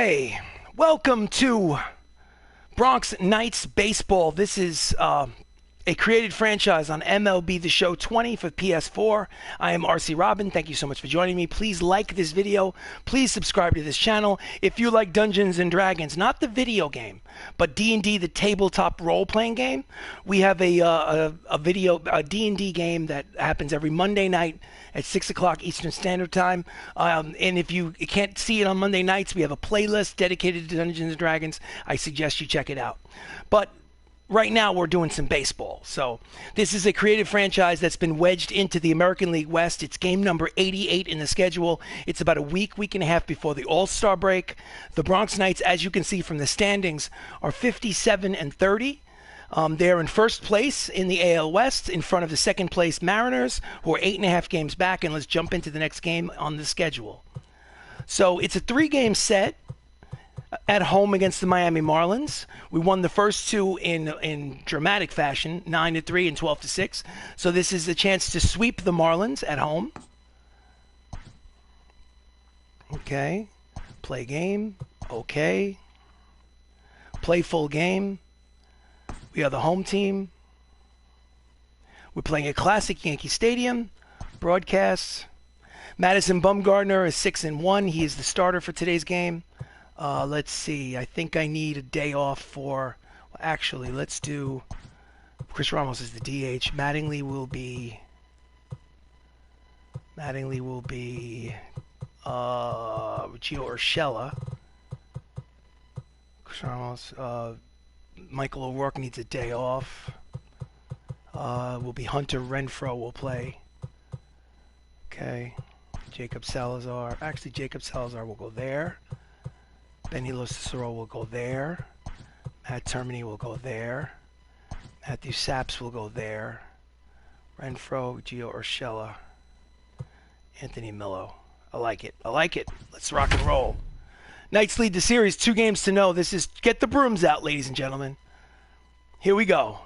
Hey, welcome to Bronx Knights Baseball. This is a created franchise on MLB The Show 20 for PS4. I am RC Robbin. Thank you so much for joining me. Please like this video. Please subscribe to this channel. If you like Dungeons and Dragons, not the video game, but D&D, the tabletop role-playing game, we have a D&D game that happens every Monday night at 6 o'clock Eastern Standard Time. And if you can't see it on Monday nights, we have a playlist dedicated to Dungeons and Dragons. I suggest you check it out. But right now we're doing some baseball. So this is a creative franchise that's been wedged into the American League West. It's game number 88 in the schedule. It's about a week and a half before the All-Star break. The Bronx Knights, as you can see from the standings, are 57-30. They're in first place in the AL West in front of the second place Mariners, who are 8.5 games back. And let's jump into the next game on the schedule. So it's a 3-game set at home against the Miami Marlins. We won the first two in dramatic fashion, 9-3 and 12-6. So this is a chance to sweep the Marlins at home. Okay. Play game. Okay. Play full game. We are the home team. We're playing at Classic Yankee Stadium. Broadcasts. Madison Bumgarner is 6-1. He is the starter for today's game. Let's see. I think I need a day off for... Well, actually, let's do... Chris Ramos is the DH. Mattingly will be... Gio Urshela. Chris Ramos... Michael O'Rourke needs a day off. Will be Hunter Renfroe will play. Okay. Jacob Salazar. Actually, Jacob Salazar will go there. Benny Cicero will go there. Matt Termini will go there. Matthew Saps will go there. Renfroe, Gio Urshela. Anthony Millo. I like it. I like it. Let's rock and roll. Knights lead the series 2-0. This is get the brooms out, ladies and gentlemen. Here we go.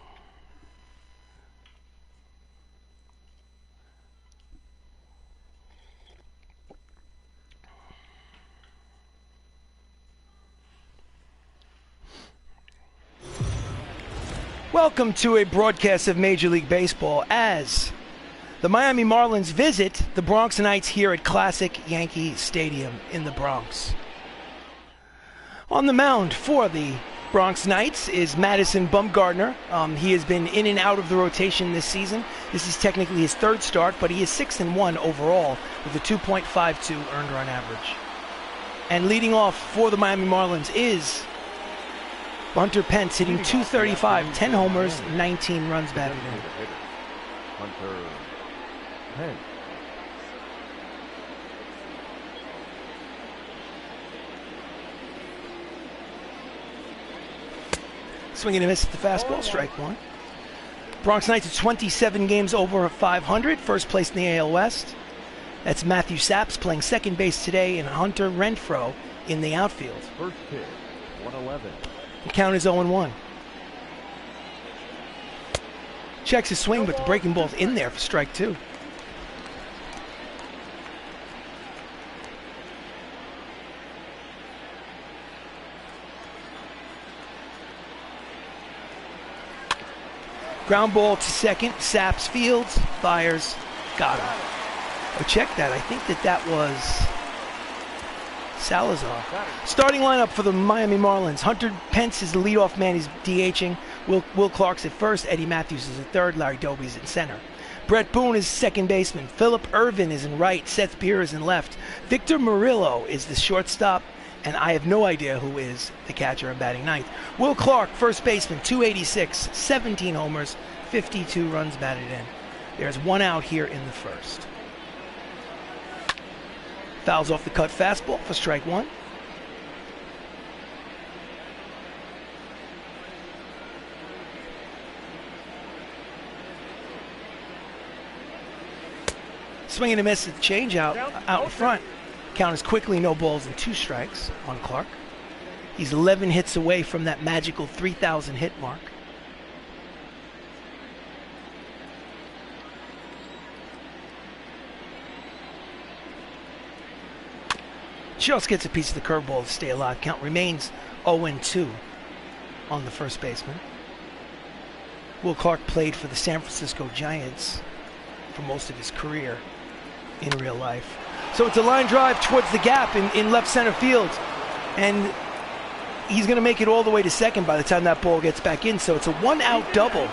Welcome to a broadcast of Major League Baseball as the Miami Marlins visit the Bronx Knights here at Classic Yankee Stadium in the Bronx. On the mound for the Bronx Knights is Madison Bumgarner. He has been in and out of the rotation this season. This is technically his third start, but he is 6-1 overall with a 2.52 earned run average. And leading off for the Miami Marlins is Hunter Pence, hitting .235, 10 homers, 19 runs batted in. Hunter Pence. Swinging and a miss at the fastball, strike one. Bronx Knights are 27 games over 500, first place in the AL West. That's Matthew Saps playing second base today and Hunter Renfroe in the outfield. First pitch, 111. The count is 0-1. Checks his swing, but the breaking ball's in there for strike two. Ground ball to second. Saps fields, fires, got him. Oh, check that. I think that was Salazar. Starting lineup for the Miami Marlins. Hunter Pence is the leadoff man. He's DHing. Will Clark's at first. Eddie Matthews is at third. Larry Doby's in center. Brett Boone is second baseman. Philip Irvin is in right. Seth Beer is in left. Victor Murillo is the shortstop. And I have no idea who is the catcher and batting ninth. Will Clark, first baseman, .286, 17 homers, 52 runs batted in. There's one out here in the first. Fouls off the cut fastball for strike one. Swing and a miss at the change out in front. Count is quickly no balls and 2 strikes on Clark. He's 11 hits away from that magical 3,000 hit mark. just gets a piece of the curveball to stay alive. Count remains 0-2 on the first baseman. Will Clark played for the San Francisco Giants for most of his career in real life. So it's a line drive towards the gap in left center field. And he's going to make it all the way to second by the time that ball gets back in. So it's a one-out double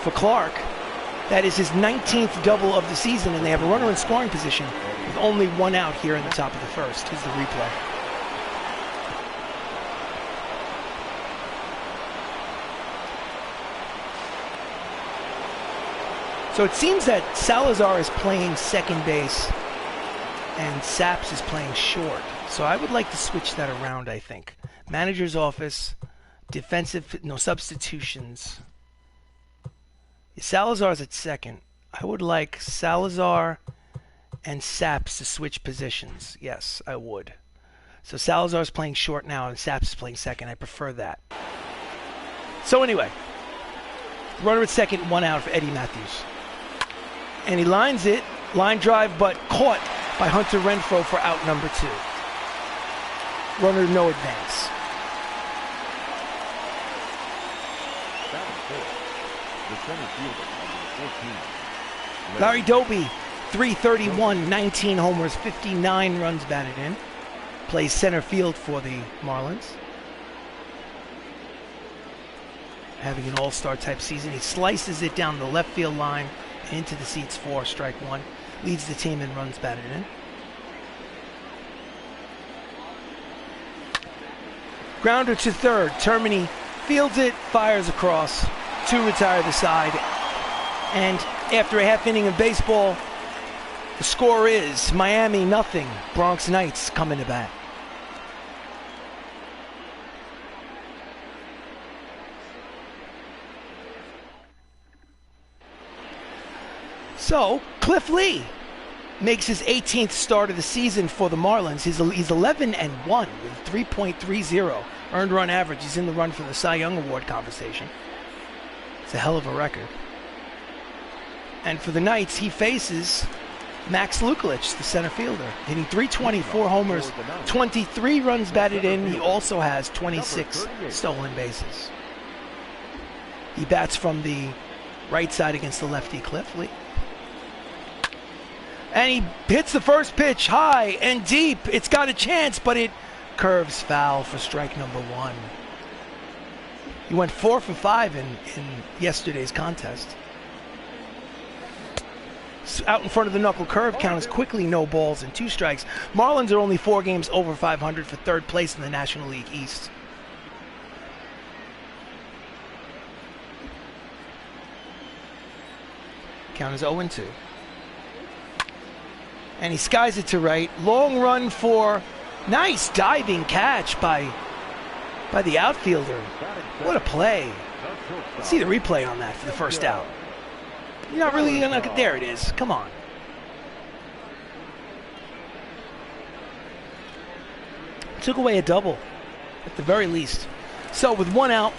for Clark. That is his 19th double of the season, and they have a runner in scoring position with only one out here in the top of the first. Here's the replay. So it seems that Salazar is playing second base and Saps is playing short. So I would like to switch that around, I think. Manager's office, defensive, no substitutions. Salazar's at second. I would like Salazar and Saps to switch positions. Yes, I would. So Salazar's playing short now and Saps is playing second. I prefer that. So anyway, runner at second, one out for Eddie Matthews. And he lines it, line drive, but caught by Hunter Renfroe for out number 2. Runner no advance. Larry Doby, 331, 19 homers, 59 runs batted in. Plays center field for the Marlins. Having an all-star type season. He slices it down the left field line into the seats for strike 1. Leads the team in runs batted in. Grounder to third. Termini fields it, fires across to retire the side. And after a half inning of baseball, the score is Miami nothing. Bronx Knights coming to bat. So, Cliff Lee makes his 18th start of the season for the Marlins. He's 11-1 with 3.30 earned run average. He's in the run for the Cy Young Award conversation. It's a hell of a record. And for the Knights, he faces Max Lukelich, the center fielder, hitting 324 homers, 23 runs batted in. He also has 26 stolen bases. He bats from the right side against the lefty Cliff Lee. And he hits the first pitch high and deep. It's got a chance, but it curves foul for strike number 1. He went 4 for 5 in yesterday's contest. Out in front of the knuckle curve count is quickly no balls and 2 strikes. Marlins are only 4 games over 500 for third place in the National League East. Count is 0-2. And he skies it to right. Long run for nice diving catch by the outfielder. What a play. Let's see the replay on that for the first out. You're not really gonna, there it is. Come on. Took away a double, at the very least. So with 1 out,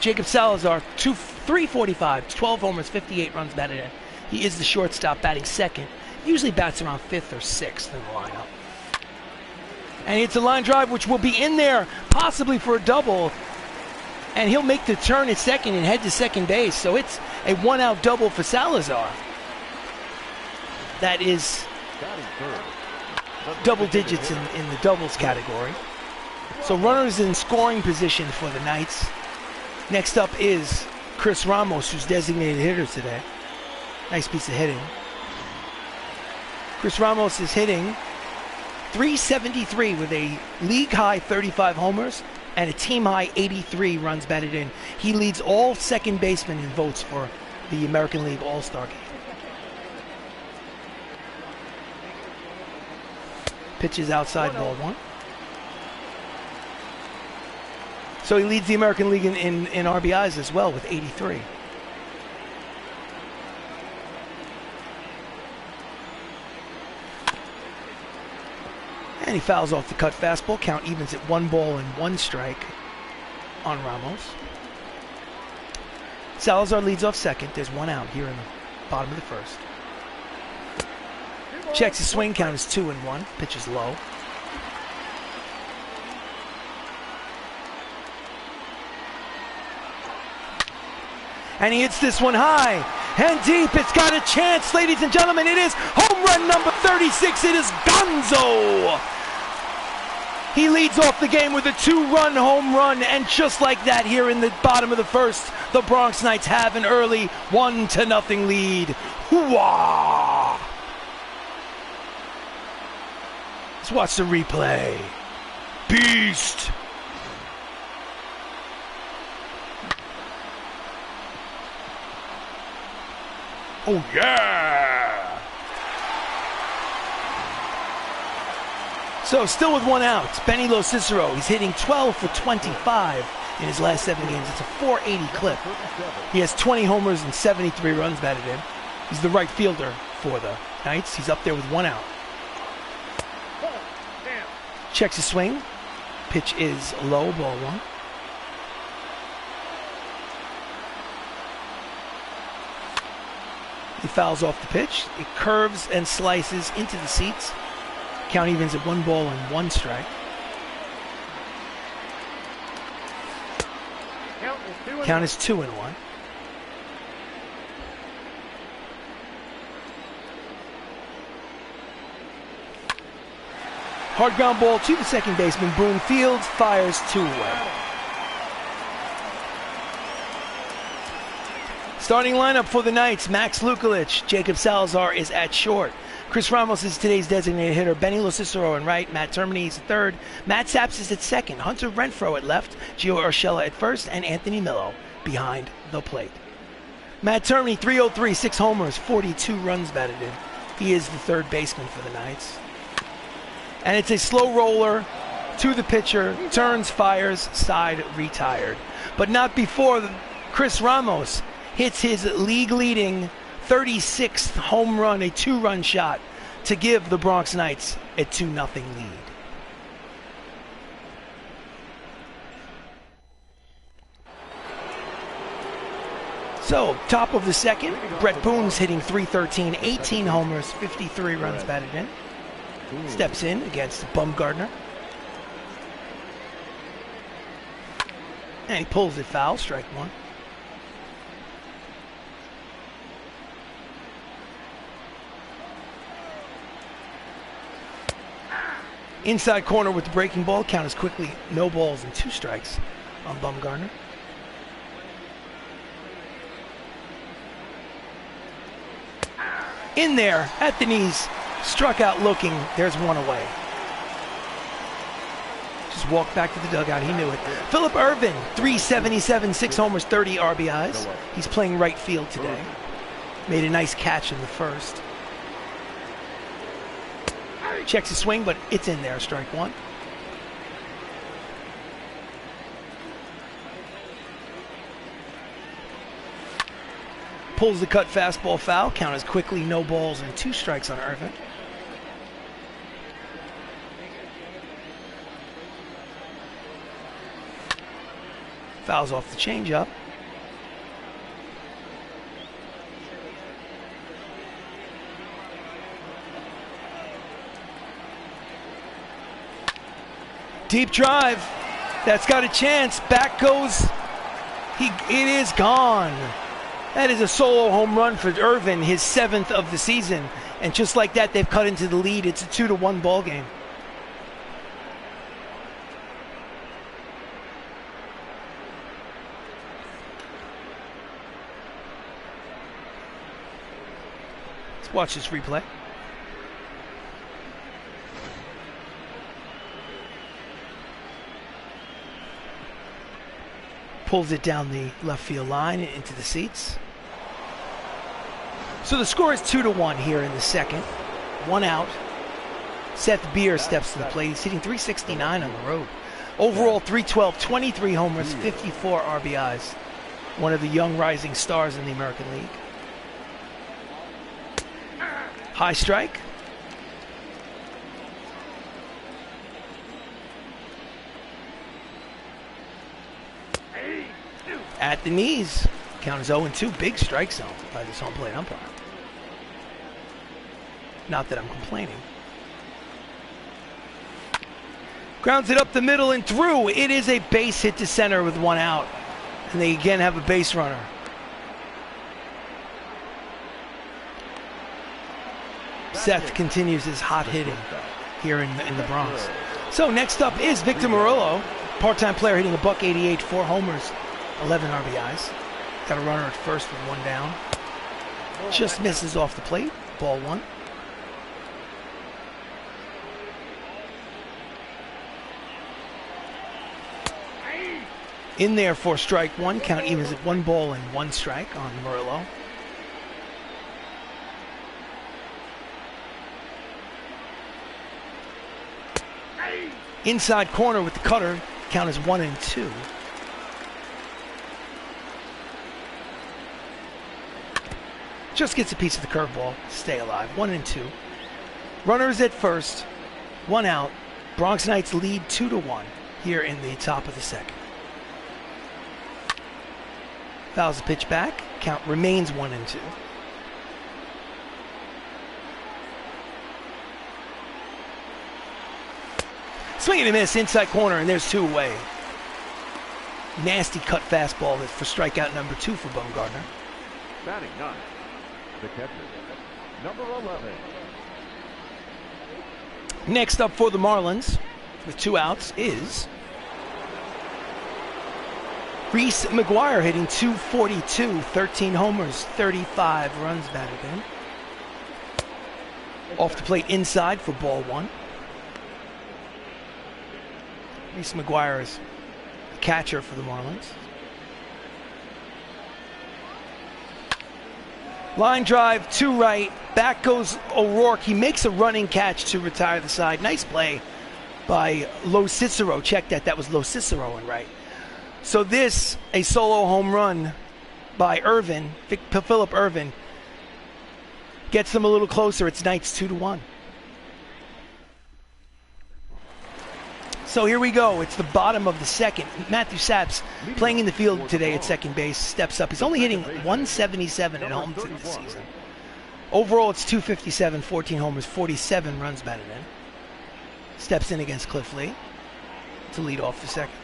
Jacob Salazar, 345, 12 homers, 58 runs batted in. He is the shortstop batting second. Usually bats around 5th or 6th in the lineup. And it's a line drive which will be in there, possibly for a double. And he'll make the turn at second and head to second base. So it's a 1-out double for Salazar. That is double digits in the doubles category. So runners in scoring position for the Knights. Next up is Chris Ramos, who's designated hitter today. Nice piece of hitting. Chris Ramos is hitting .373 with a league-high 35 homers and a team-high 83 runs batted in. He leads all second basemen in votes for the American League All-Star game. Pitches outside, ball 1. So he leads the American League in RBIs as well with 83. And he fouls off the cut fastball. Count evens at 1 ball and 1 strike on Ramos. Salazar leads off second. There's 1 out here in the bottom of the first. Checks his swing count is 2-1. Pitches low. And he hits this one high and deep. It's got a chance, ladies and gentlemen. It is home run number 36. It is Gonzo. He leads off the game with a 2-run home run, and just like that, here in the bottom of the first, the Bronx Knights have an early 1-0 lead. Hoo-wah! Let's watch the replay. Beast! Oh yeah! So, still with 1 out, Benny Cicero. He's hitting 12 for 25 in his last 7 games. It's a 480 clip. He has 20 homers and 73 runs batted in. He's the right fielder for the Knights. He's up there with 1 out. Checks his swing. Pitch is low, ball 1. He fouls off the pitch. It curves and slices into the seats. Count evens at 1 ball and 1 strike. Count is 2-1. Hard ground ball to the second baseman. Boone Fields fires 2 away. Starting lineup for the Knights: Max Lukulich, Jacob Salazar is at short. Chris Ramos is today's designated hitter. Benny Cicero in right. Matt Termini is at third. Matt Saps is at second. Hunter Renfro at left. Gio Urshela at first. And Anthony Millo behind the plate. Matt Termini, 303, 6 homers, 42 runs batted in. He is the third baseman for the Knights. And it's a slow roller to the pitcher. Turns, fires, side, retired. But not before Chris Ramos hits his league-leading 36th home run, a 2-run shot, to give the Bronx Knights a 2-0 lead. So, top of the second, Brett Boone's hitting .313, 18 homers, 53 runs batted in. Steps in against Bumgardner. And he pulls it foul, strike 1. Inside corner with the breaking ball. Count is quickly no balls and 2 strikes on Bumgardner. In there, at the knees, struck out looking. There's 1 away. Just walked back to the dugout. He knew it. Phillip Ervin, 377, 6 homers, 30 RBIs. He's playing right field today. Made a nice catch in the first. Checks his swing, but it's in there, strike 1. Pulls the cut fastball foul. Count is quickly no balls and 2 strikes on Irvin. Fouls off the changeup. Deep drive. That's got a chance. Back goes. It is gone. That is a solo home run for Irvin, his 7th of the season. And just like that, they've cut into the lead. It's a 2-1 ball game. Let's watch this replay. Pulls it down the left field line and into the seats. So the score is 2-1 here in the second. 1 out. Seth Beer steps to the plate. He's hitting .369 on the road. Overall, 312, 23 homers, 54 RBIs. One of the young rising stars in the American League. High strike. At the knees. Count is 0-2. Big strike zone by this home plate umpire. Not that I'm complaining. Grounds it up the middle and through. It is a base hit to center with 1 out. And they again have a base runner. Seth continues his hot hitting here in the Bronx. So next up is Victor Murillo, part-time player hitting a .188, 4 homers, 11 RBIs. Got a runner at first with 1 down. Just misses off the plate, ball 1. In there for strike 1, count evens at 1 ball and 1 strike on Murillo. Inside corner with the cutter, count is 1-2. Just gets a piece of the curveball, stay alive, 1-2. Runners at first, 1 out. Bronx Knights lead 2-1 here in the top of the second. Fouls the pitch back, count remains 1-2. Swing and a miss, inside corner, and there's 2 away. Nasty cut fastball for strikeout number 2 for Bumgarner. Batting 9, the catcher, number 11. Next up for the Marlins, with 2 outs, is Reese McGuire hitting .242, 13 homers, 35 runs batted in. Off the plate inside for ball 1. Reese McGuire is the catcher for the Marlins. Line drive to right, back goes O'Rourke. He makes a running catch to retire the side. Nice play by Lo Cicero. Check that, that was Lo Cicero in right. So this, a solo home run by Irvin, Philip Irvin, gets them a little closer. It's Knights 2-1. So here we go. It's the bottom of the second. Matthew Saps playing in the field today at second base, steps up. He's only hitting .177 at home this season. Overall, it's .257, 14 homers, 47 runs batted in. Steps in against Cliff Lee to lead off the second.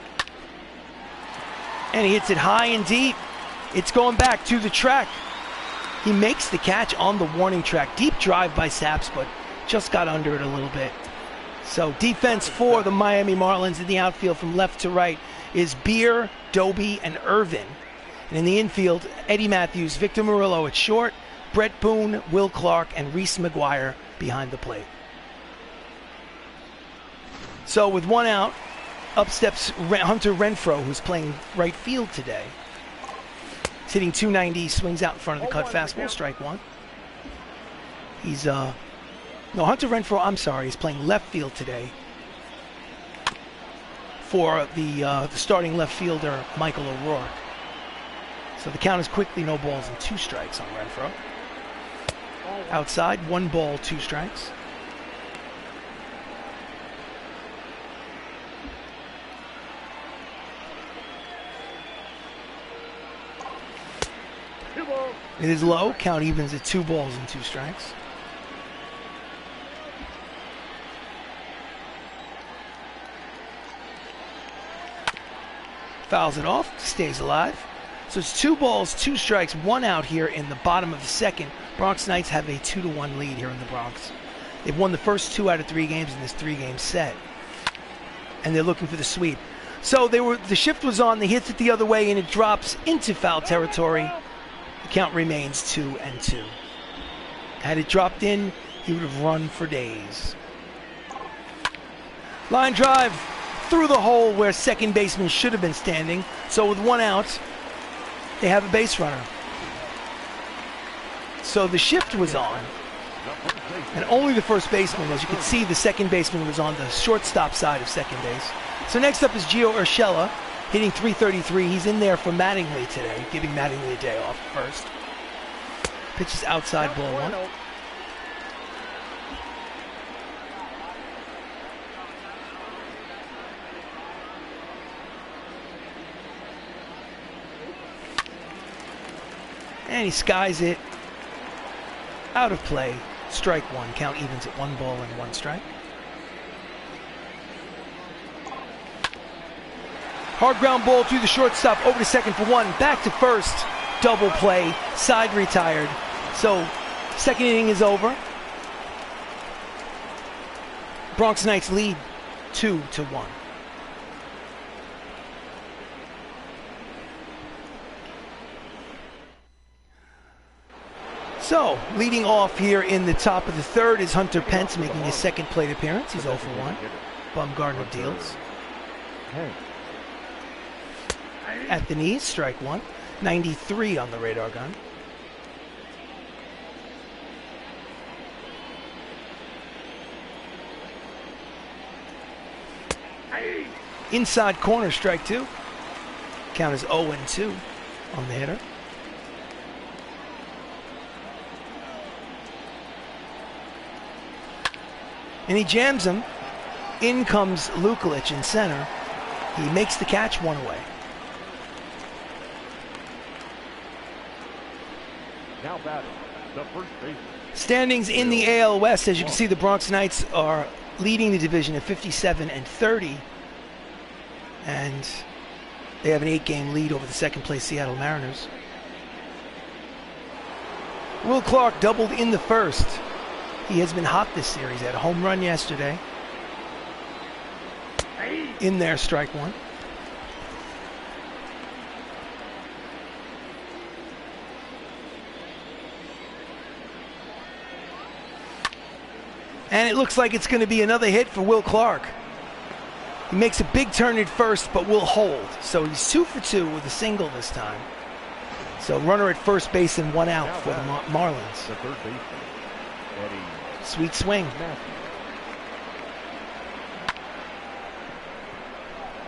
And he hits it high and deep. It's going back to the track. He makes the catch on the warning track. Deep drive by Saps, but just got under it a little bit. So defense for the Miami Marlins in the outfield from left to right is Beer, Doby, and Irvin. And in the infield, Eddie Matthews, Victor Murillo at short, Brett Boone, Will Clark, and Reese McGuire behind the plate. So with 1 out, up steps Hunter Renfroe, who's playing right field today. He's hitting .290, swings out in front of the cut fastball, strike 1. He's no, Hunter Renfroe, I'm sorry, he's playing left field today for the starting left fielder, Michael O'Rourke. So the count is quickly no balls and 2 strikes on Renfroe. Outside, 1 ball, 2 strikes. It is low, count evens at 2 balls and 2 strikes. Fouls it off, stays alive. So it's 2 balls, 2 strikes, 1 out here in the bottom of the second. Bronx Knights have a 2-1 lead here in the Bronx. They've won the first 2 out of 3 games in this 3-game set. And they're looking for the sweep. So the shift was on, the hits it the other way, and it drops into foul territory. The count remains 2-2. Had it dropped in, he would have run for days. Line drive through the hole where second baseman should have been standing. So with 1 out, they have a base runner. So the shift was on, and only the first baseman. As you can see, the second baseman was on the shortstop side of second base. So next up is Gio Urshela, hitting .333. He's in there for Mattingly today, giving Mattingly a day off first. Pitches outside, ball 1. And he skies it out of play. Strike 1. Count evens at 1 ball and 1 strike. Hard ground ball through the shortstop, over to second for 1. Back to first. Double play. Side retired. So second inning is over. Bronx Knights lead 2-1. So, leading off here in the top of the third is Hunter Pence making his second plate appearance. He's 0 for 1. Bumgarner deals. At the knees, strike one. 93 on the radar gun. Inside corner, strike two. Count is 0-2 on the hitter. And he jams him. In comes Lukelich in center. He makes the catch, one away. Now batting, the first baseman. Standings in the AL West, as you can see, the Bronx Knights are leading the division at 57-30. And they have an 8-game lead over the second place Seattle Mariners. Will Clark doubled in the first. He has been hot this series. He had a home run yesterday. In there, strike one. And it looks like it's going to be another hit for Will Clark. He makes a big turn at first, but will hold. So he's 2 for 2 with a single this time. So runner at first base and one out for the Marlins. The third baseman, Eddie. Sweet swing.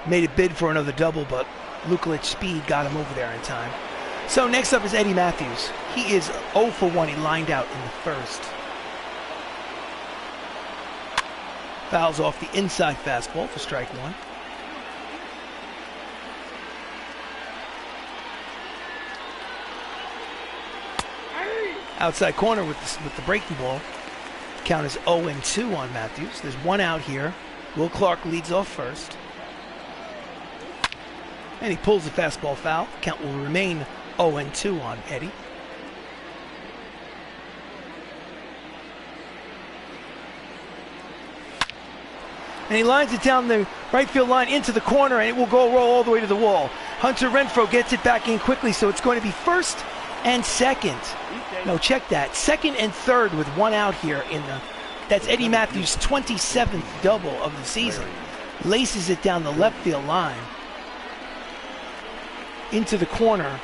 Made a bid for another double, but Lukelich speed got him over there in time. So next up is Eddie Matthews. He is 0 for 1. He lined out in the first. Fouls off the inside fastball for strike one. Outside corner with the breaking ball. Count is 0-2 on Matthews. There's one out here. Will Clark leads off first. And he pulls the fastball foul. Count will remain 0-2 on Eddie. And he lines it down the right field line into the corner, and it will roll all the way to the wall. Hunter Renfroe gets it back in quickly, so it's going to be first and second. No, check that. Second and third with one out here in the. That's Eddie Matthews' 27th double of the season. Laces it down the left field line into the corner.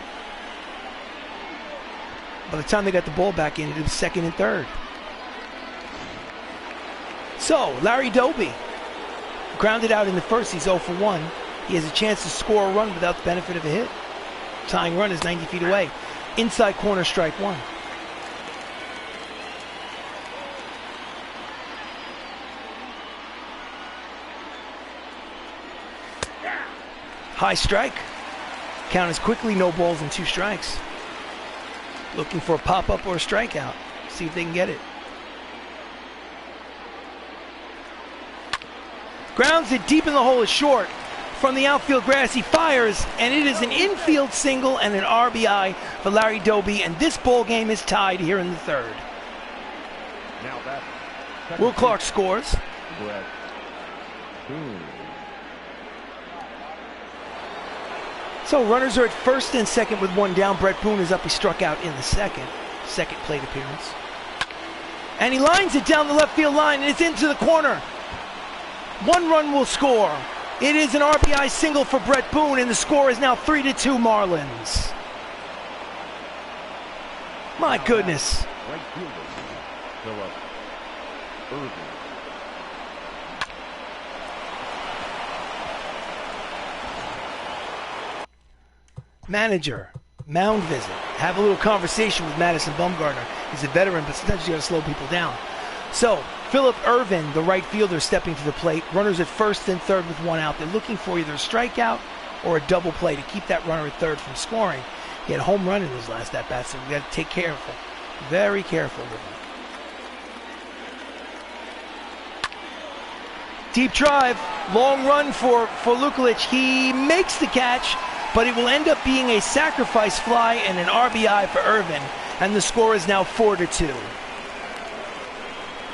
By the time they got the ball back in, it was second and third. So, Larry Doby grounded out in the first. He's 0 for 1. He has a chance to score a run without the benefit of a hit. Tying run is 90 feet away. Inside corner, strike one. High strike. Count is quickly no balls and 2 strikes. Looking for a pop-up or a strikeout. See if they can get it. Grounds it deep in the hole is short. From the outfield grass, he fires, and it is an infield single and an RBI for Larry Doby, and this ball game is tied here in the third. Now that Will Clark scores. So runners are at first and second with one down. Brett Boone is up. He struck out in the second plate appearance. And he lines it down the left field line, and it's into the corner. One run will score. It is an RBI single for Brett Boone, and the score is now 3-2 Marlins. My goodness. right fielder, Philip Irvin. Manager, mound visit. Have a little conversation with Madison Bumgarner. He's a veteran, but sometimes you got to slow people down. So, Philip Irvin, the right fielder, stepping to the plate. Runners at first and third with one out. They're looking for either a strikeout or a double play to keep that runner at third from scoring. He had a home run in his last at-bat, so we got to take careful. Very careful with him. Deep drive, long run for Lukelich. He makes the catch, but it will end up being a sacrifice fly and an RBI for Irvin, and the score is now 4-2.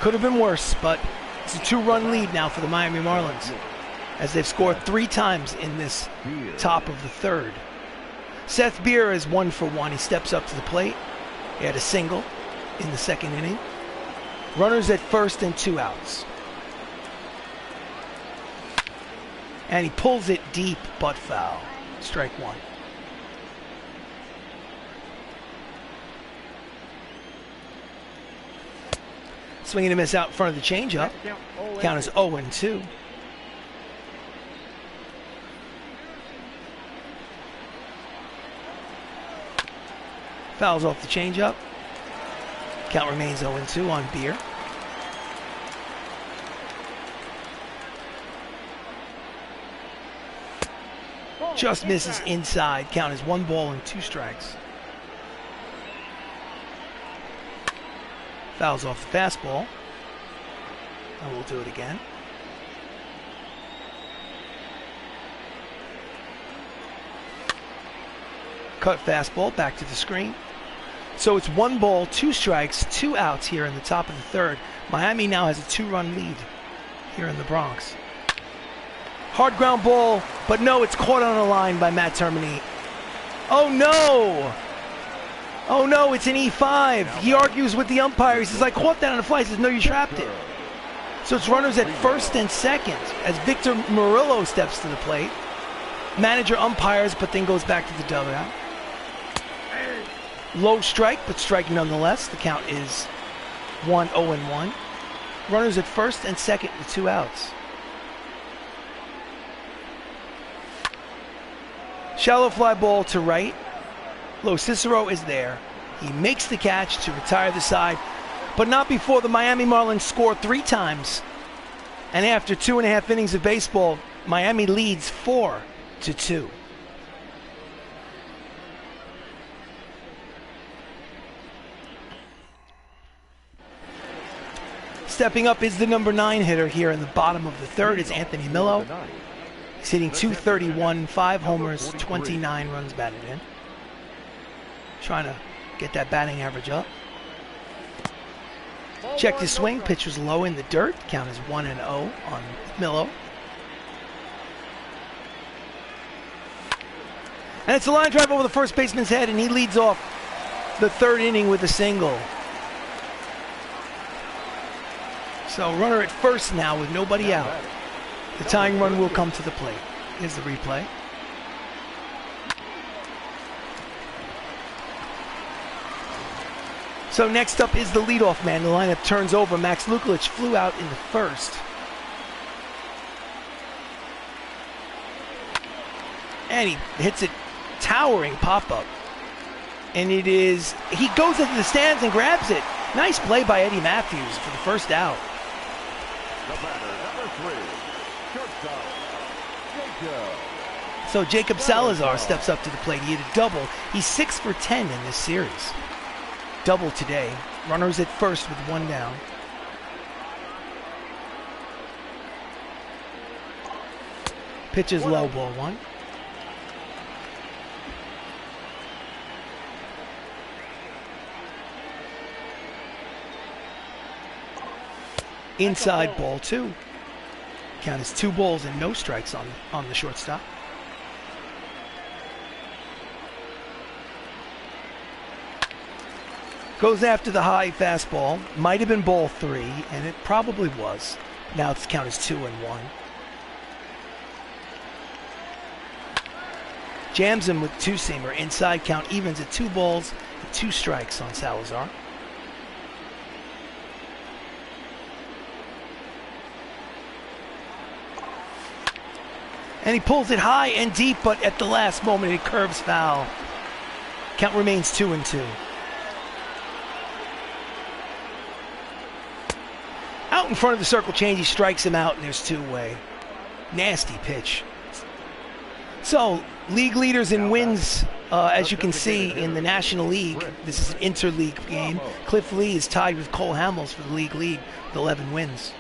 Could have been worse, but It's a 2-run lead now for the Miami Marlins, as they've scored 3 times in this top of the third. Seth Beer is 1 for 1. He steps up to the plate. He had a single in the second inning. Runners at first and 2 outs. And he pulls it deep, but foul. Strike 1. Swing and a miss out in front of the changeup. Count is 0-2. Fouls off the changeup. Count remains 0-2 on Beer. Just misses inside. Count is 1 ball and 2 strikes. Fouls off the fastball. And we'll do it again. Cut fastball back to the screen. So it's 1 ball, 2 strikes, 2 outs here in the top of the third. Miami now has a 2-run lead here in the Bronx. Hard ground ball, but no, it's caught on a line by Matt Termini. Oh no! Oh no, it's an E5. He argues with the umpire. He says, I caught that on the fly. He says, no, you trapped it. So it's runners at first and second as Victor Murillo steps to the plate. Manager umpires, but then goes back to the dugout. Low strike, but strike nonetheless. The count is 1-0-1. Runners at first and second with 2 outs. Shallow fly ball to right. Lo Cicero is there. He makes the catch to retire the side, but not before the Miami Marlins score 3 times. And after 2.5 innings of baseball, Miami leads 4-2. Stepping up is the number 9 hitter here in the bottom of the third. It's Anthony Millo. He's hitting .231, 5 homers, 29 runs batted in. Trying to get that batting average up. Checked his swing. Pitch was low in the dirt. Count is 1-0 on Millo. And it's a line drive over the first baseman's head, and he leads off the third inning with a single. So runner at first now with nobody out. The tying run will come to the plate. Here's the replay. So next up is the leadoff man. The lineup turns over. Max Lukulich flew out in the first. And he hits it towering pop-up. And it is, he goes into the stands and grabs it. Nice play by Eddie Matthews for the first out. The batter, number 3, shortstop, Jacob. So Jacob Salazar steps up to the plate. He hit a double. He's 6 for 10 in this series. Double today. Runners at first with 1 down. Pitch is low, ball 1. Inside, ball 2. Count is 2 balls and no strikes on the shortstop. Goes after the high fastball. Might have been ball 3, and it probably was. Now its count is 2-1. Jams him with 2-seamer. Inside, count evens at 2 balls and 2 strikes on Salazar. And he pulls it high and deep, but at the last moment it curves foul. Count remains 2-2. Out in front of the circle change, he strikes him out, and there's 2-away. Nasty pitch. So, league leaders in wins, as you can see in the National League. This is an interleague game. Cliff Lee is tied with Cole Hamels for the league lead with 11 wins.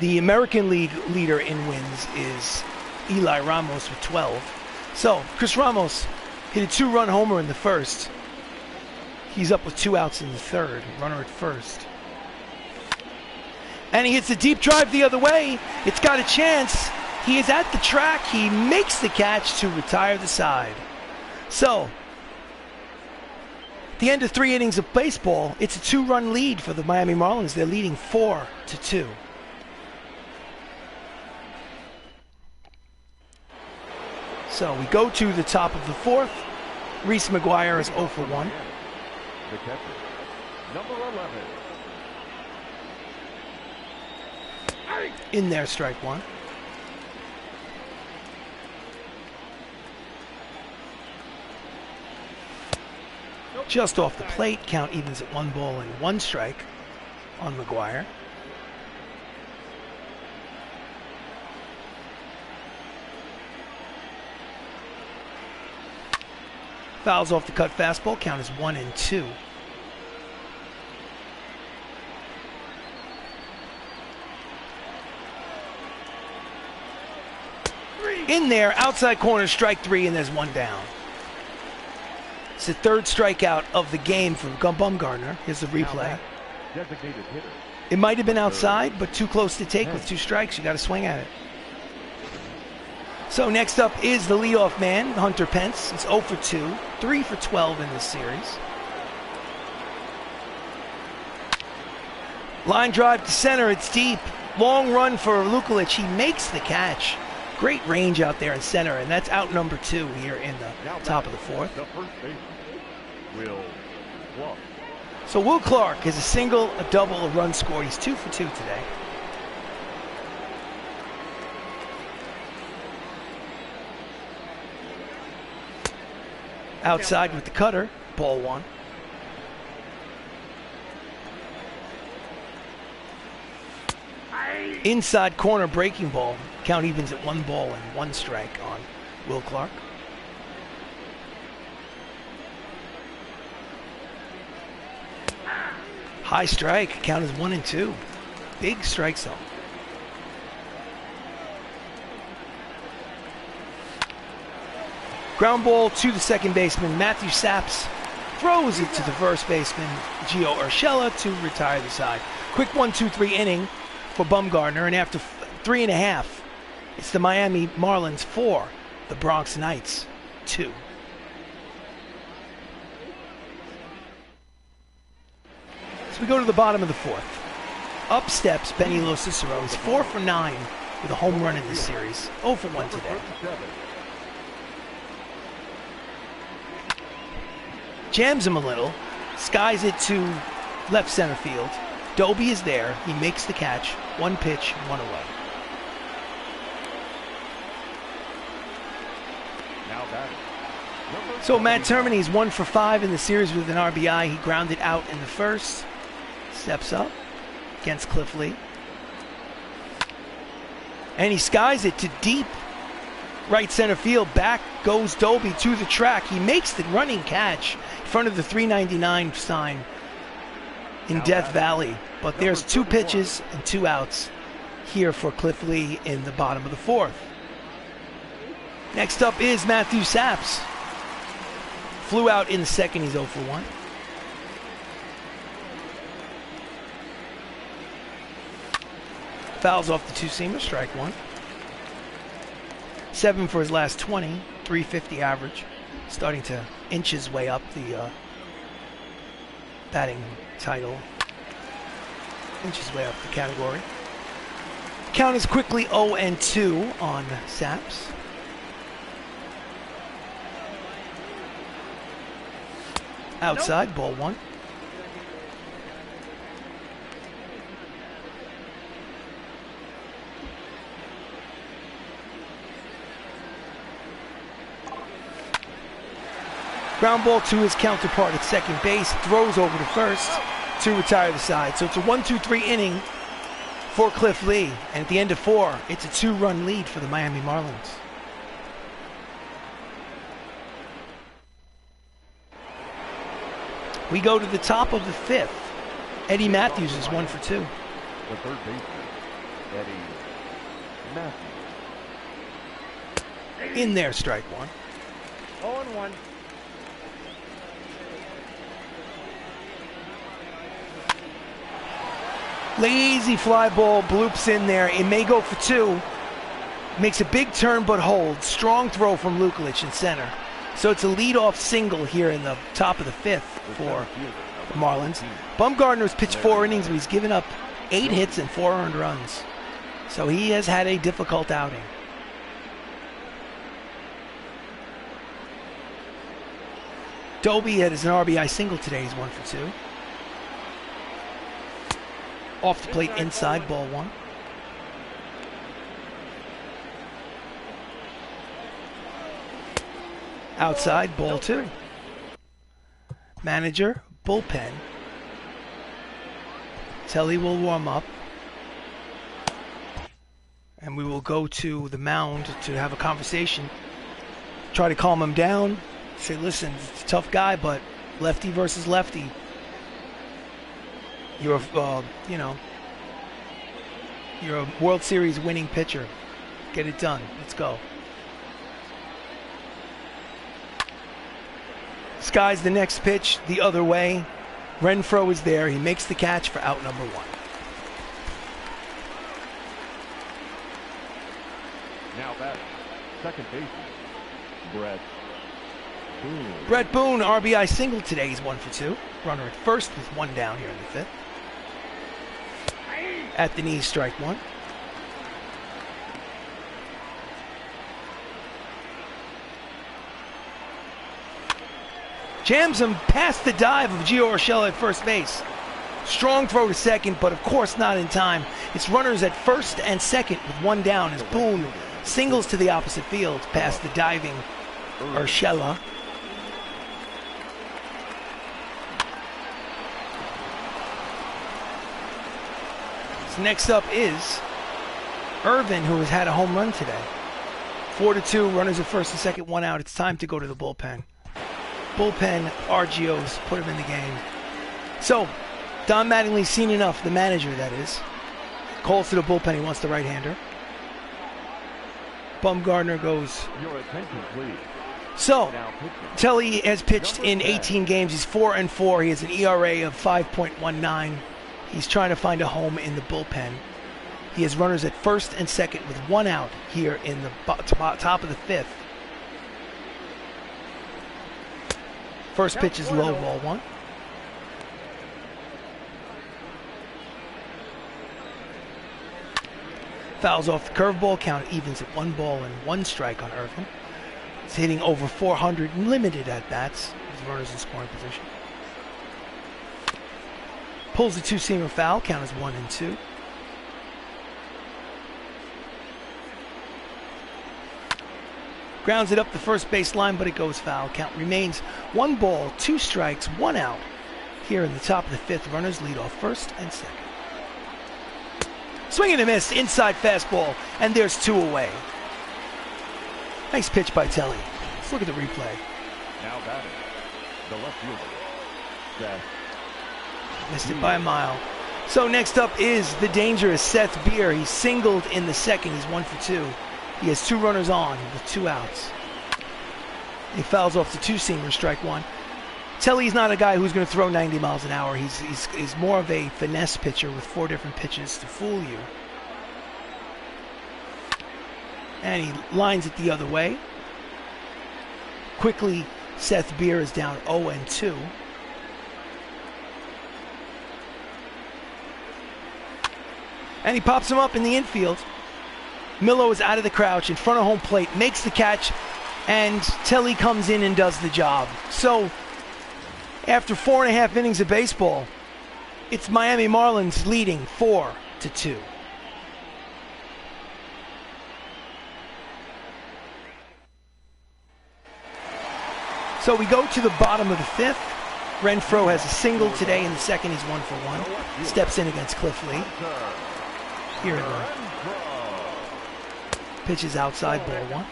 The American League leader in wins is Eli Ramos with 12. So, Chris Ramos hit a 2-run homer in the first. He's up with 2 outs in the third. Runner at first. And he hits a deep drive the other way. It's got a chance. He is at the track. He makes the catch to retire the side. So, at the end of 3 innings of baseball, it's a 2-run lead for the Miami Marlins. They're leading 4-2. So we go to the top of the 4th. Reese McGuire is 0 for 1. The catcher, number 11. In there, strike 1. Just off the plate, count evens at 1 ball and 1 strike on McGuire. Fouls off the cut fastball, count is 1-2. In there, outside corner, strike 3, and there's 1 down. It's the 3rd strikeout of the game for Bumgarner. Here's the replay. Designated hitter. It might have been outside, but too close to take with 2 strikes. You got to swing at it. So next up is the leadoff man, Hunter Pence. It's 0 for 2, 3 for 12 in this series. Line drive to center, it's deep. Long run for Lukulich. He makes the catch. Great range out there in center, and that's out number 2 here in the top of the 4th. The first baseman, Will Clark. So Will Clark has a single, a double, a run scored. He's 2 for 2 today. Outside with the cutter, ball 1. Inside corner breaking ball. Count evens at 1 ball and 1 strike on Will Clark. High strike, count is 1-2. Big strike zone. Ground ball to the second baseman. Matthew Saps throws it to the first baseman, Gio Urshela, to retire the side. Quick 1-2-3 inning for Bumgarner, and after 3.5, it's the Miami Marlins 4, the Bronx Knights 2. So we go to the bottom of the 4th. Up steps Benny Locicero. He's 4 for 9 with a home run in this series. 0 for 1 today. Jams him a little, skies it to left center field. Doby is there. He makes the catch. 1 pitch, 1 away. So Matt Termini is 1 for 5 in the series with an RBI. He grounded out in the first. Steps up against Cliff Lee. And he skies it to deep right center field. Back goes Doby to the track. He makes the running catch in front of the 399 sign in Death Valley. But there's 2 pitches and 2 outs here for Cliff Lee in the bottom of the 4th. Next up is Matthew Saps. Flew out in the second. He's 0 for 1. Fouls off the 2-seamer, strike 1. 7 for his last 20, 350 average. Starting to inch his way up the batting title. Inch his way up the category. Count is quickly 0-2 on Saps. Outside, ball 1. Ground ball to his counterpart at second base. Throws over to first to retire the side. So it's a 1-2-3 inning for Cliff Lee. And at the end of 4, it's a 2-run lead for the Miami Marlins. We go to the top of the 5th. Eddie Matthews is 1 for 2. The third baseman, Eddie Matthews. In there, strike 1. 0-1. Lazy fly ball bloops in there. It may go for 2. Makes a big turn but holds. Strong throw from Lukelich in center. So it's a leadoff single here in the top of the 5th for the Marlins. Bumgarner's pitched 4 innings, but he's given up 8 hits and 4 earned runs. So he has had a difficult outing. Doby had an RBI single today. He's 1 for 2. Off the plate inside, ball 1. Outside, ball 2. Manager, bullpen. Telly will warm up. And we will go to the mound to have a conversation. Try to calm him down. Say, listen, it's a tough guy, but lefty versus lefty. You're a World Series winning pitcher. Get it done. Let's go. Skies the next pitch the other way. Renfroe is there. He makes the catch for out number 1. Now back, second baseman, Brett Boone, RBI single today. He's 1 for 2. Runner at first with 1 down here in the 5th. At the knees, strike 1. Jams him past the dive of Gio Urshela at first base. Strong throw to second, but of course not in time. It's runners at first and second with 1 down as Boone singles to the opposite field past the diving Urshela. So next up is Irvin, who has had a home run today. 4-2, runners at first and second, 1 out. It's time to go to the bullpen. Bullpen, Argios, put him in the game. So, Don Mattingly's seen enough, the manager that is. Calls to the bullpen, he wants the right-hander. Bumgarner goes. Your attention, please. So, Telly has pitched in 18 games. He's 4-4. He has an ERA of 5.19. He's trying to find a home in the bullpen. He has runners at first and second with 1 out here in the top of the 5th. First pitch is low, ball 1. Fouls off the curveball, count evens at 1 ball and 1 strike on Irvin. He's hitting over 400 and limited at bats. His runners in scoring position. Pulls the 2-seamer foul, count is 1-2. Grounds it up the first base line, but it goes foul. Count remains 1 ball, 2 strikes, 1 out. Here in the top of the 5th, runners lead off first and second. Swing and a miss, inside fastball, and there's 2 away. Nice pitch by Telly. Let's look at the replay. Now batting, the left fielder, Seth. Missed it by a mile. So next up is the dangerous Seth Beer. He's singled in the second. He's 1 for 2. He has 2 runners on with 2 outs. He fouls off the 2-seamer, strike 1. Telly's not a guy who's going to throw 90 miles an hour. He's more of a finesse pitcher with 4 different pitches to fool you. And he lines it the other way. Quickly, Seth Beer is down 0-2. And he pops him up in the infield. Millo is out of the crouch in front of home plate, makes the catch, and Telly comes in and does the job. So, after 4.5 innings of baseball, it's Miami Marlins leading 4-2. So we go to the bottom of the 5th. Renfroe has a single today in the second. He's 1 for 1. Steps in against Cliff Lee. Here in the pitch is outside, ball 1.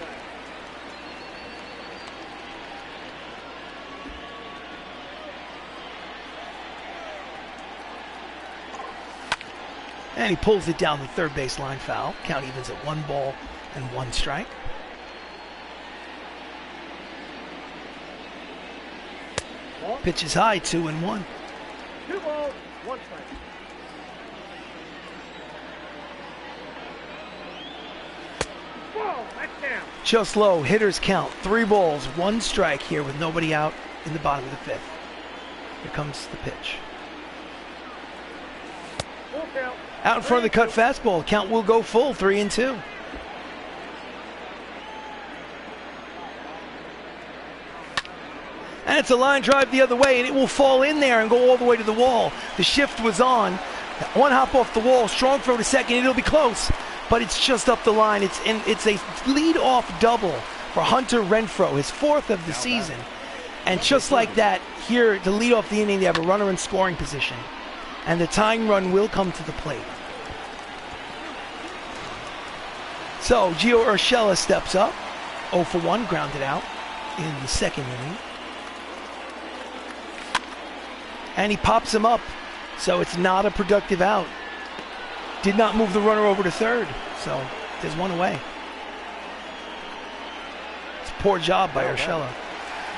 And he pulls it down the third base line, foul. Count evens at 1 ball and 1 strike. Pitch is high, 2-1. 2 balls, 1 strike. Just low, hitters count. 3 balls, 1 strike here with nobody out in the bottom of the 5th. Here comes the pitch. Out in front of the cut fastball. Count will go full, 3-2. And it's a line drive the other way, and it will fall in there and go all the way to the wall. The shift was on. 1 hop off the wall, strong throw to second. It'll be close, but it's just up the line. It's a lead-off double for Hunter Renfroe, his 4th of the season. And just like that, here to lead off the inning, they have a runner in scoring position. And the tying run will come to the plate. So Gio Urshela steps up, 0 for 1, grounded out in the 2nd inning. And he pops him up, so it's not a productive out. Did not move the runner over to 3rd, so there's 1 away. It's a poor job by Urshela.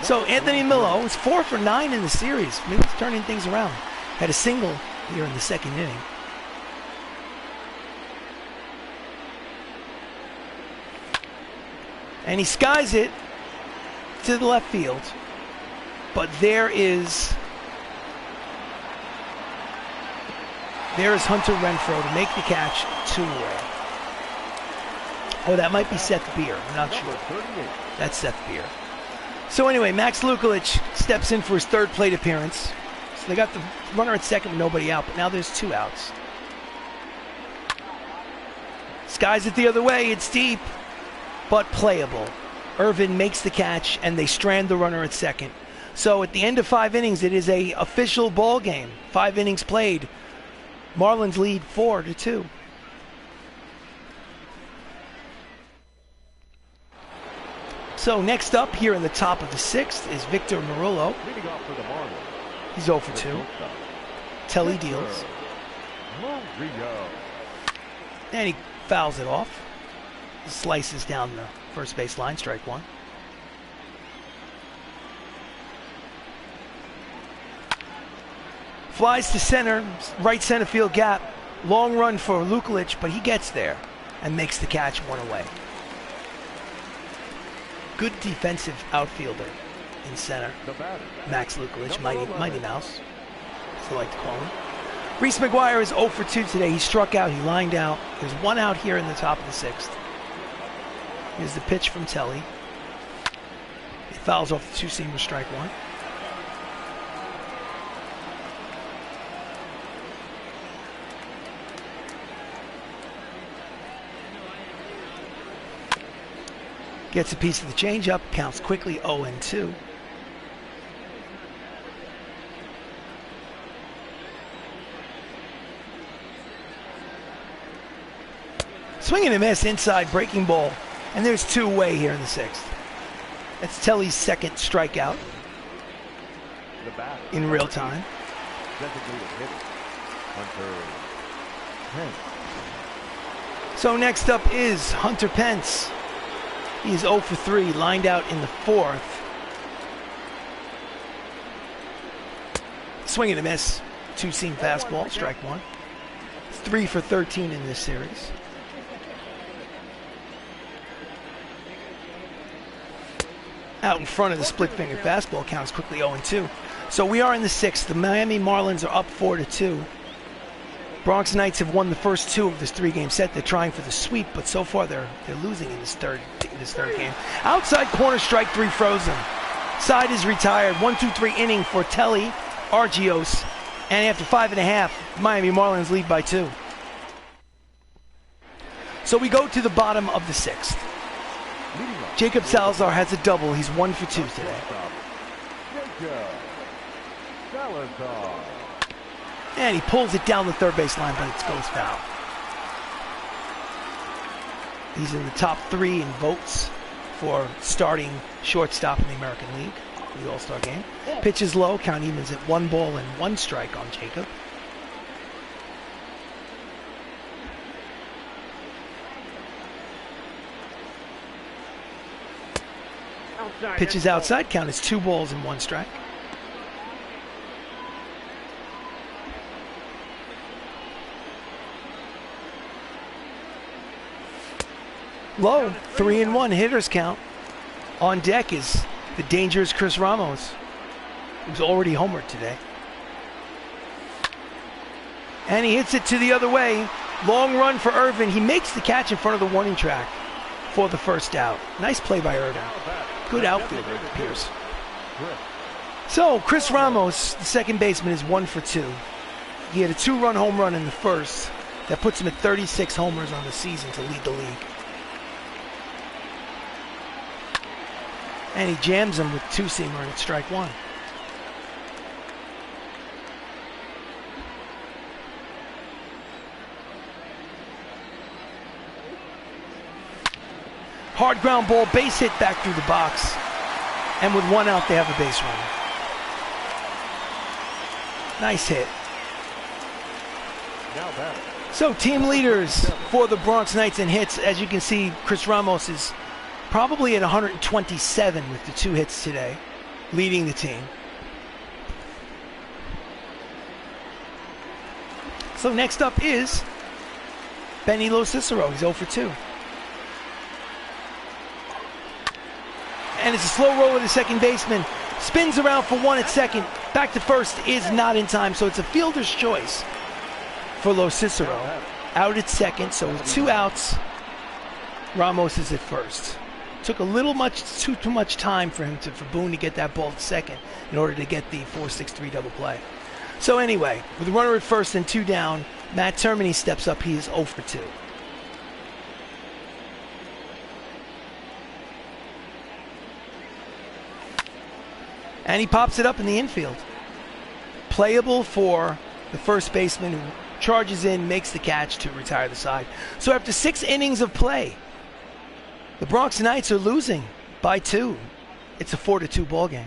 So Anthony Millo is 4 for 9 in the series. Maybe he's turning things around. Had a single here in the 2nd inning. And he skies it to the left field. But there is Hunter Renfroe to make the catch, 2 away. Oh, that might be Seth Beer. I'm not sure. That's Seth Beer. So anyway, Max Lukulich steps in for his 3rd plate appearance. So they got the runner at second with nobody out, but now there's 2 outs. Skies it the other way. It's deep, but playable. Irvin makes the catch, and they strand the runner at second. So at the end of 5 innings, it is a official ball game. 5 innings played. Marlins lead 4-2. So next up here in the top of the 6th is Victor Murillo. He's 0 for 2. Telly deals. And he fouls it off. Slices down the first base line, strike 1. Flies to center, right center field gap. Long run for Lukulich, but he gets there and makes the catch, 1 away. Good defensive outfielder in center. Max Lukulich, Mighty Mouse, as they like to call him. Reese McGuire is 0 for 2 today. He struck out, he lined out. There's 1 out here in the top of the 6th. Here's the pitch from Telly. He fouls off the 2-seamer, strike 1. Gets a piece of the changeup, counts quickly, 0-2. Swing and a miss, inside, breaking ball. And there's 2 away here in the 6th. That's Telly's 2nd strikeout in real time. So next up is Hunter Pence. He's 0 for 3, lined out in the 4th. Swing and a miss, 2-seam fastball, strike 1. 3 for 13 in this series. Out in front of the split finger fastball, counts quickly, 0-2. So we are in the 6th. The Miami Marlins are up 4-2. Bronx Knights have won the first 2 of this 3-game set. They're trying for the sweep, but so far they're losing in this third game. Outside corner, strike 3, frozen. Side is retired. 1-2-3 inning for Telly, Argios, and after 5.5, Miami Marlins lead by 2. So we go to the bottom of the 6th. Jacob Salazar has a double. He's 1 for 2 today. And he pulls it down the third base line, but it goes foul. He's in the top 3 in votes for starting shortstop in the American League for the All-Star game. Pitches low, count evens at 1 ball and 1 strike on Jacob. Pitches outside, count is 2 balls and 1 strike. Low, 3-1 hitters count. On deck is the dangerous Chris Ramos, who's already homered today. And he hits it to the other way. Long run for Irvin. He makes the catch in front of the warning track for the first out. Nice play by Irvin. Good outfielder, it appears. So, Chris Ramos, the second baseman, is 1 for 2. He had a 2-run home run in the first. That puts him at 36 homers on the season to lead the league. And he jams him with two-seamer and it's strike one. Hard ground ball, base hit back through the box. And with one out, they have a base runner. Nice hit. So team leaders for the Bronx Knights in hits. As you can see, Chris Ramos is probably at 127 with the 2 hits today, leading the team. So next up is Benny Cicero. He's 0 for 2. And it's a slow roll with the second baseman. Spins around for 1 at second. Back to first is not in time, so it's a fielder's choice for Cicero. Out at second, so with 2 outs, Ramos is at first. Took a little too much time for Boone to get that ball to second in order to get the 4-6-3 double play. So anyway, with a runner at first and 2 down, Matt Termini steps up. He is 0 for 2. And he pops it up in the infield. Playable for the first baseman who charges in, makes the catch to retire the side. So after 6 innings of play, the Bronx Knights are losing by 2. It's a 4-2 ball game.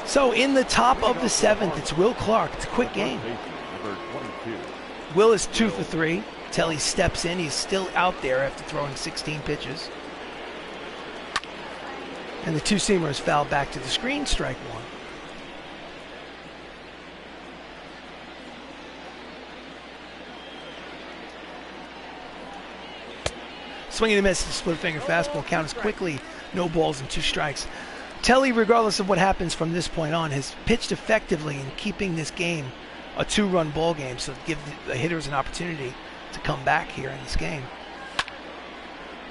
So in the top of the 7th, it's Will Clark. It's a quick game. Will is 2 for 3. Telly steps in. He's still out there after throwing 16 pitches. And the two-seamer is fouled back to the screen, strike one. Swinging and a miss, split finger fastball count is quickly no balls and 2 strikes. Telly, regardless of what happens from this point on, has pitched effectively in keeping this game a 2-run ball game, so give the hitters an opportunity to come back here in this game.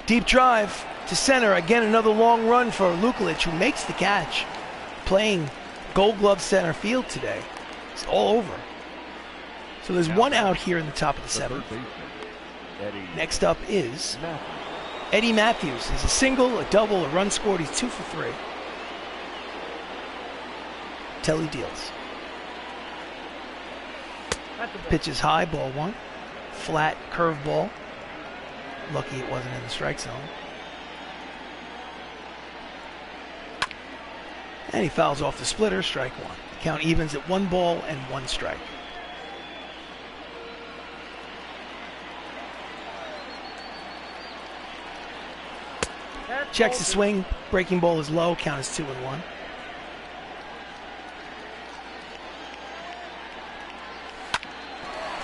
Deep drive to center. Again, another long run for Lukulich, who makes the catch. Playing Gold Glove center field today. It's all over. So there's 1 out here in the top of the 7th. Next up is Eddie Matthews. He's a single, a double, a run scored. He's 2 for 3. Telly deals. Pitch is high, ball 1. Flat curveball. Lucky it wasn't in the strike zone. And he fouls off the splitter, strike 1. The count evens at 1 ball and 1 strike. Checks the swing. Breaking ball is low. Count is 2-1.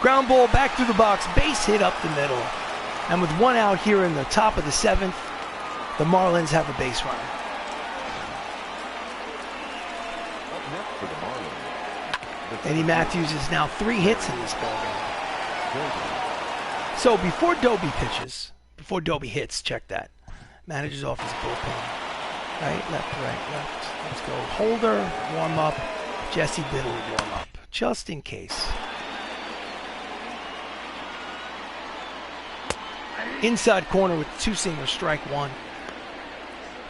Ground ball back through the box. Base hit up the middle. And with 1 out here in the top of the 7th, the Marlins have a base runner. Eddie Matthews is now 3 hits in this ballgame. So before Doby hits, check that. Manager's off his bullpen. Right, left. Let's go. Holder, warm up. Jesse Biddle, warm up. Just in case. Inside corner with 2-seamer, strike 1.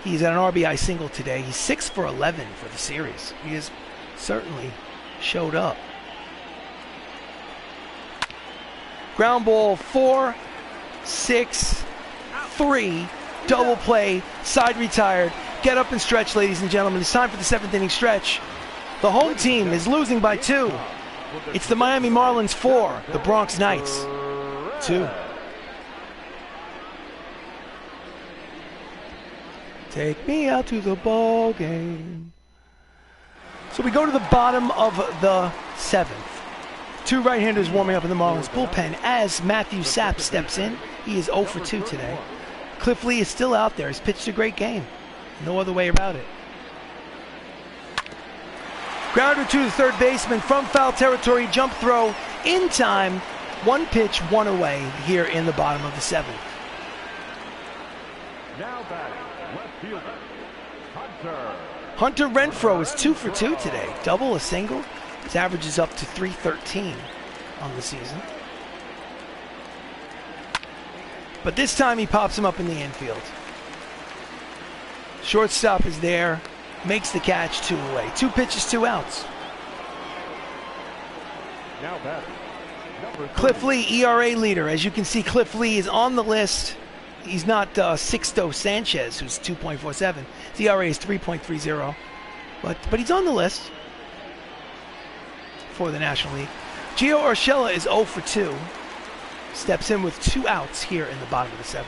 He's at an RBI single today. He's 6 for 11 for the series. He has certainly showed up. Ground ball 4, 6, 3. Double play, side retired. Get up and stretch, ladies and gentlemen. It's time for the 7th inning stretch. The home team is losing by 2. It's the Miami Marlins 4, the Bronx Knights 2. Take me out to the ball game. So we go to the bottom of the 7th. Two right-handers warming up in the Marlins bullpen as Matthew Sapp steps in. He is 0 for 2 today. Cliff Lee is still out there. He's pitched a great game. No other way about it. Grounder to the third baseman from foul territory. Jump throw in time. One pitch, one away here in the bottom of the 7th. Now batting, left fielder, Hunter. Hunter Renfroe is 2 for 2 today. Double, a single. His average is up to .313 on the season. But this time he pops him up in the infield. Shortstop is there. Makes the catch, 2 away. 2 pitches, 2 outs. Now batting, number 30. Cliff Lee, ERA leader. As you can see, Cliff Lee is on the list. He's not Sixto Sanchez, who's 2.47. His ERA is 3.30. But he's on the list for the National League. Gio Urshela is 0 for 2. Steps in with 2 outs here in the bottom of the 7th.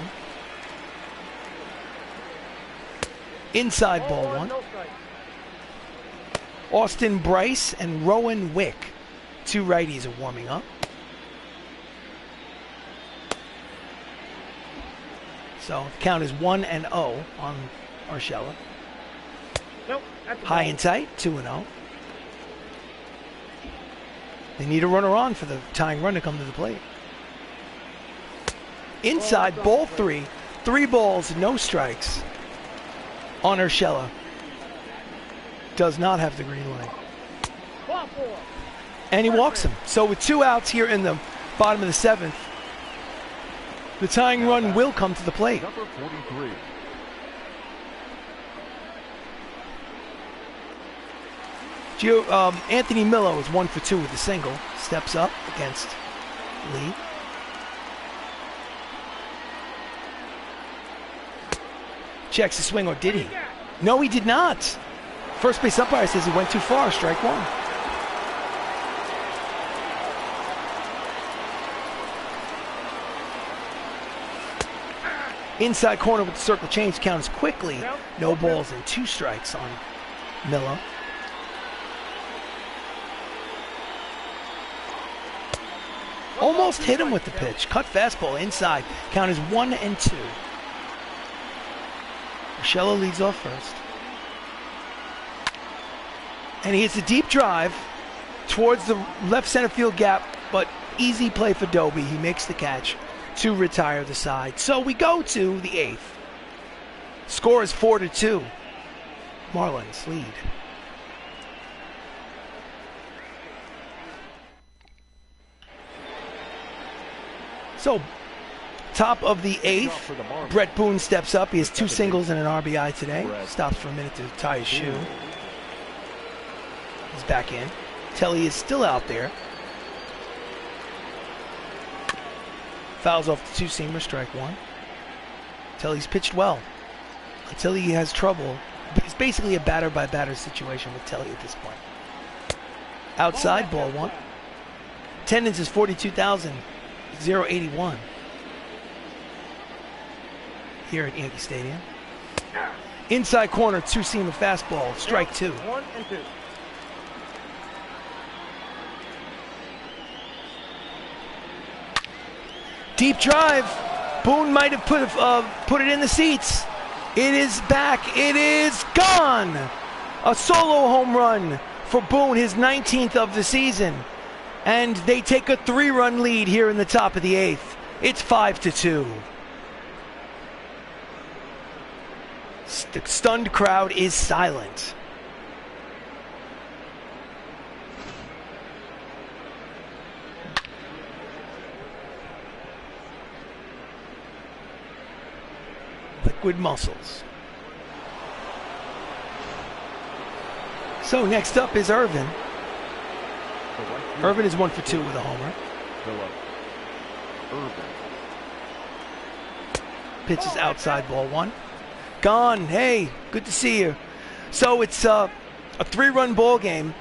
Inside ball 1. Austin Bryce and Rowan Wick, 2 righties, are warming up. So the count is 1-0 on Urshela. High and tight, 2-0. They need a runner on for the tying run to come to the plate. Inside, ball 3. 3 balls, no strikes on Urshela. Does not have the green light. And he walks him. So with 2 outs here in the bottom of the 7th, the tying run will come to the plate. Number 43. Anthony Millo is 1 for 2 with a single. Steps up against Lee. Checks the swing, or did he? No, he did not. First base umpire says he went too far. Strike 1. Inside corner with the circle change. Count is quickly. No balls and 2 strikes on Millo. Almost hit him with the pitch. Cut fastball inside. Count is 1-2. Urshela leads off first. And he hits a deep drive towards the left center field gap, but easy play for Doby. He makes the catch to retire the side. So we go to the 8th. Score is 4-2. Marlins lead. So, top of the 8th, Brett Boone steps up. He has 2 singles and an RBI today. Stops for a minute to tie his shoe. He's back in. Telly is still out there. Fouls off the 2-seamer, strike 1. Telly's pitched well. Until he has trouble. It's basically a batter-by-batter situation with Telly at this point. Outside, ball 1. Attendance is 42,081 here at Yankee Stadium. Inside corner, 2-seamer fastball, strike 2. 1-2. Deep drive. Boone might have put it in the seats. It is back. It is gone. A solo home run for Boone, his 19th of the season. And they take a 3-run lead here in the top of the 8th. It's 5-2. The stunned crowd is silent. Liquid muscles. So next up is Irvin. Irvin is 1 for 2 with a homer. Pitches outside, ball 1. Gone. Hey, good to see you. So it's a 3-run ball game.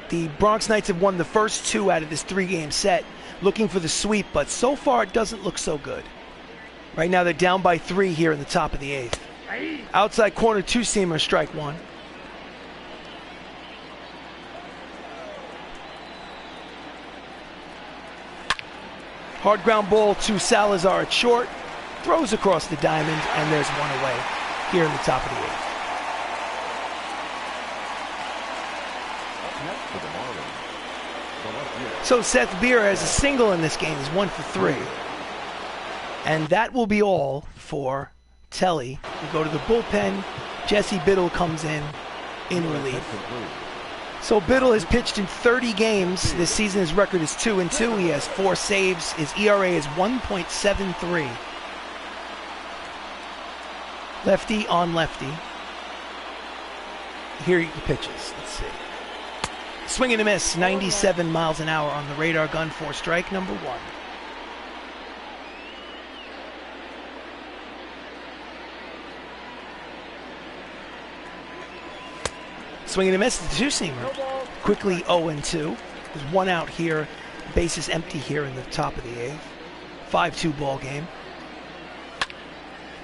The Bronx Knights have won the first 2 out of this 3-game set, looking for the sweep, but so far it doesn't look so good. Right now they're down by 3 here in the top of the 8th. Outside corner, 2-seamer, strike 1. Hard ground ball to Salazar at short. Throws across the diamond, and there's one away here in the top of the 8th. Up next for the Marlins, the left fielder. So Seth Beer has a single in this game. He's 1 for 3. And that will be all for Telly. We go to the bullpen. Jesse Biddle comes in relief. So Biddle has pitched in 30 games. This season his record is 2-2. He has 4 saves. His ERA is 1.73. Lefty on lefty. Here he pitches. Let's see. Swing and a miss. 97 miles an hour on the radar gun for strike number 1. Swing and a miss, the two-seamer. Quickly 0-2. There's 1 out here. Bases empty here in the top of the 8th. 5-2 ball game.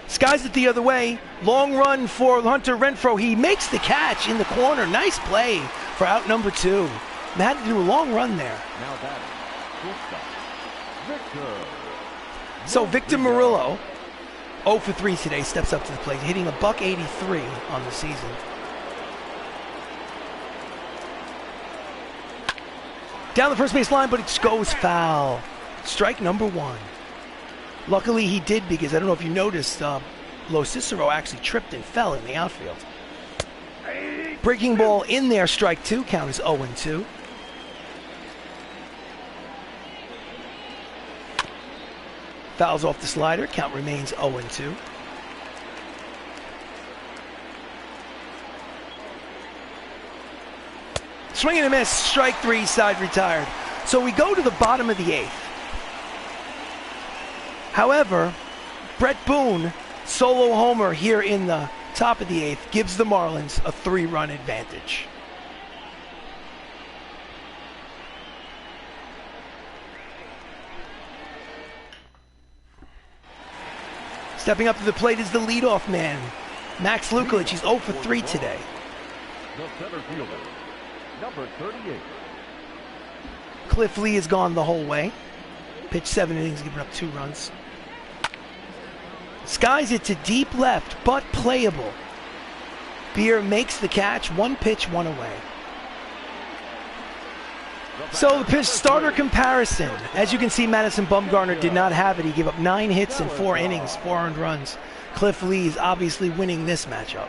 Skies it the other way. Long run for Hunter Renfroe. He makes the catch in the corner. Nice play for out number 2. Had to do a long run there. Now batting, Victor. So Victor Murillo, 0 for 3 today, steps up to the plate, hitting a .183 on the season. Down the first base line, but it goes foul. Strike number 1. Luckily he did, because I don't know if you noticed, Lo Cicero actually tripped and fell in the outfield. Breaking ball in there, strike 2, count is 0-2. Fouls off the slider, count remains 0-2. Swing and a miss, strike 3, side retired. So we go to the bottom of the 8th. However, Brett Boone, solo homer here in the top of the 8th, gives the Marlins a 3-run advantage. Stepping up to the plate is the leadoff man, Max Lukelich. He's 0 for 3 today. The center fielder, number 38. Cliff Lee has gone the whole way. Pitched 7 innings, giving up 2 runs. Skies it to deep left, but playable. Beer makes the catch, 1 pitch, 1 away. So the pitch starter comparison. As you can see, Madison Bumgarner did not have it. He gave up 9 hits in 4 innings, 4 earned runs. Cliff Lee is obviously winning this matchup.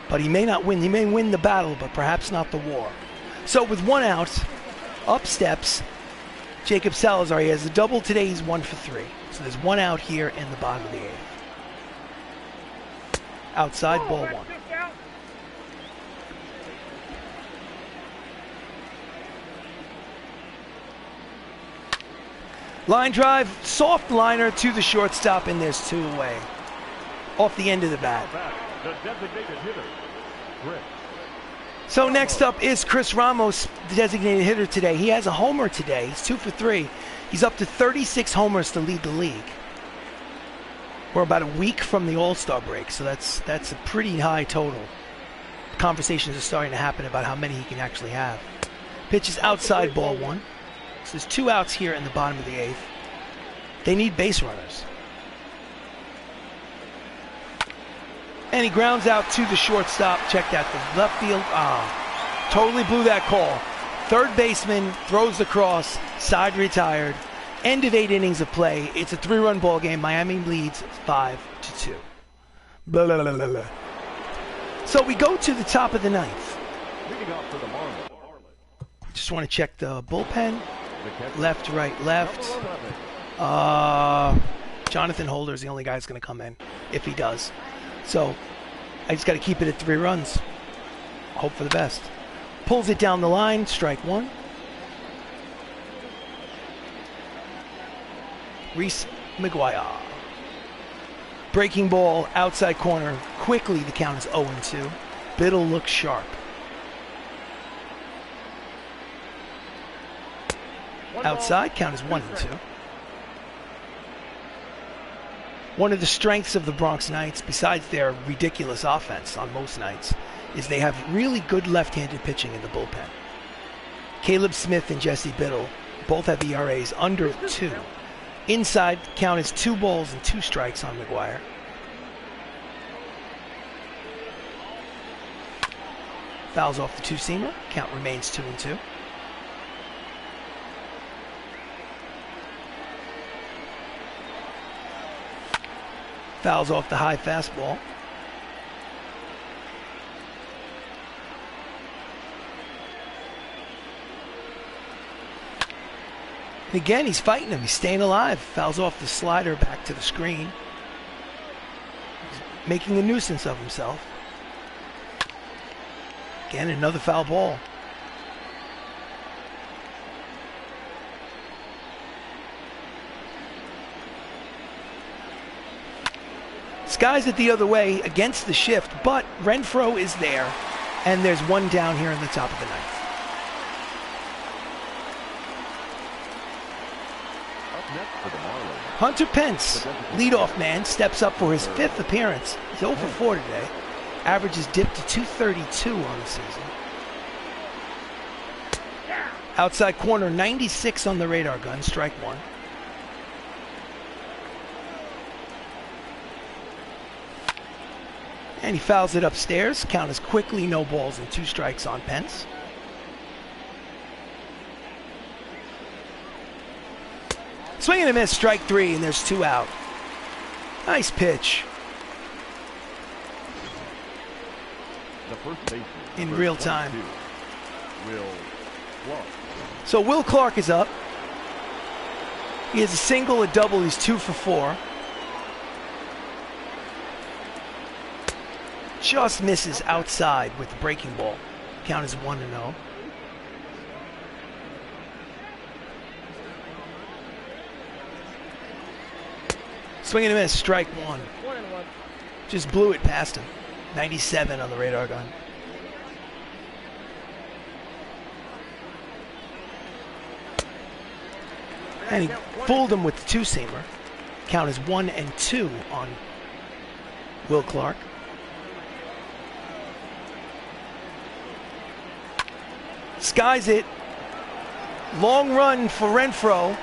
But he may not win. He may win the battle, but perhaps not the war. So with 1 out, up steps Jacob Salazar. He has a double today. He's 1 for 3. So there's 1 out here in the bottom of the 8th. Outside, ball 1. Line drive, soft liner to the shortstop, and there's 2 away. Off the end of the bat. The designated hitter, Chris. So next up is Chris Ramos, the designated hitter today. He has a homer today. He's 2 for 3. He's up to 36 homers to lead the league. We're about a week from the All-Star break, so that's a pretty high total. Conversations are starting to happen about how many he can actually have. Pitch is outside, ball 1. So there's 2 outs here in the bottom of the 8th. They need base runners. And he grounds out to the shortstop. Check that, the left field. Totally blew that call. Third baseman throws the cross, side retired. End of 8 innings of play. It's a 3-run ball game. Miami leads 5-2. Blah, blah, blah, blah, blah. So we go to the top of the 9th. Leading off for the Marlins. Just want to check the bullpen. Left, right, left. Number 11. Jonathan Holder is the only guy that's going to come in, if he does. So I just got to keep it at 3 runs. Hope for the best. Pulls it down the line, strike 1. Reese McGuire. Breaking ball, outside corner. Quickly, the count is 0-2. Biddle looks sharp. Outside, count is 1-2. One of the strengths of the Bronx Knights, besides their ridiculous offense on most nights, is they have really good left-handed pitching in the bullpen. Caleb Smith and Jesse Biddle Both have ERAs under 2. Inside, count is 2 balls and 2 strikes on McGuire. Fouls off the two-seamer. Count remains 2-2. Fouls off the high fastball. And again, he's fighting him. He's staying alive. Fouls off the slider back to the screen. He's making a nuisance of himself. Again, another foul ball. Skies it the other way against the shift, but Renfroe is there, and there's one down here in the top of the ninth. Up next for the Marlins. Hunter Pence, leadoff man, steps up for his 5th appearance. He's 0 for 4 today. Average is dipped to 232 on the season. Outside corner, 96 on the radar gun, strike 1. And he fouls it upstairs. Count is quickly no balls and 2 strikes on Pence. Swing and a miss, strike 3, and there's 2 out. Nice pitch. The first baseman. In real time. Will Clark. So Will Clark is up. He has a single, a double. He's 2 for 4. Just misses outside with the breaking ball. Count is 1-0. Swing and a miss, strike 1. Just blew it past him. 97 on the radar gun. And he fooled him with the two-seamer. Count is 1-2 on Will Clark. Skies it. Long run for Renfroe.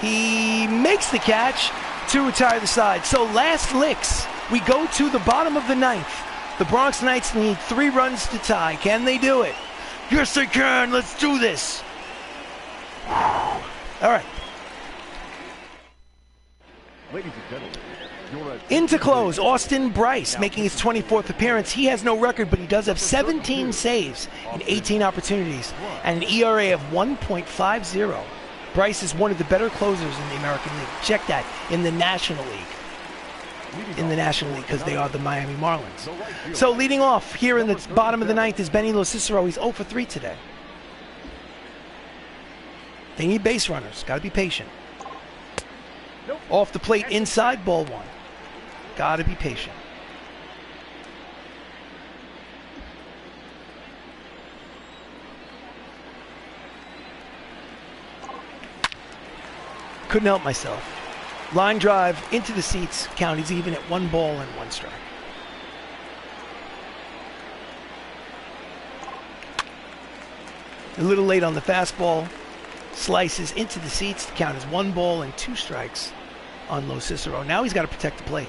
He makes the catch to retire the side. So last licks. We go to the bottom of the ninth. The Bronx Knights need 3 runs to tie. Can they do it? Yes, they can. Let's do this. All right. Ladies and gentlemen, into close, Austin Bryce making his 24th appearance. He has no record, but he does have 17 saves in 18 opportunities and an ERA of 1.50. Bryce is one of the better closers in the American League. Check that, in the National League. In the National League, because they are the Miami Marlins. So leading off here in the bottom of the ninth is Benny Locicero. He's 0 for 3 today. They need base runners. Got to be patient. Off the plate, inside, ball 1. Got to be patient. Couldn't help myself. Line drive into the seats. Count is even at 1 ball and 1 strike. A little late on the fastball. Slices into the seats. The count is 1 ball and 2 strikes on Locicero. Now he's got to protect the plate.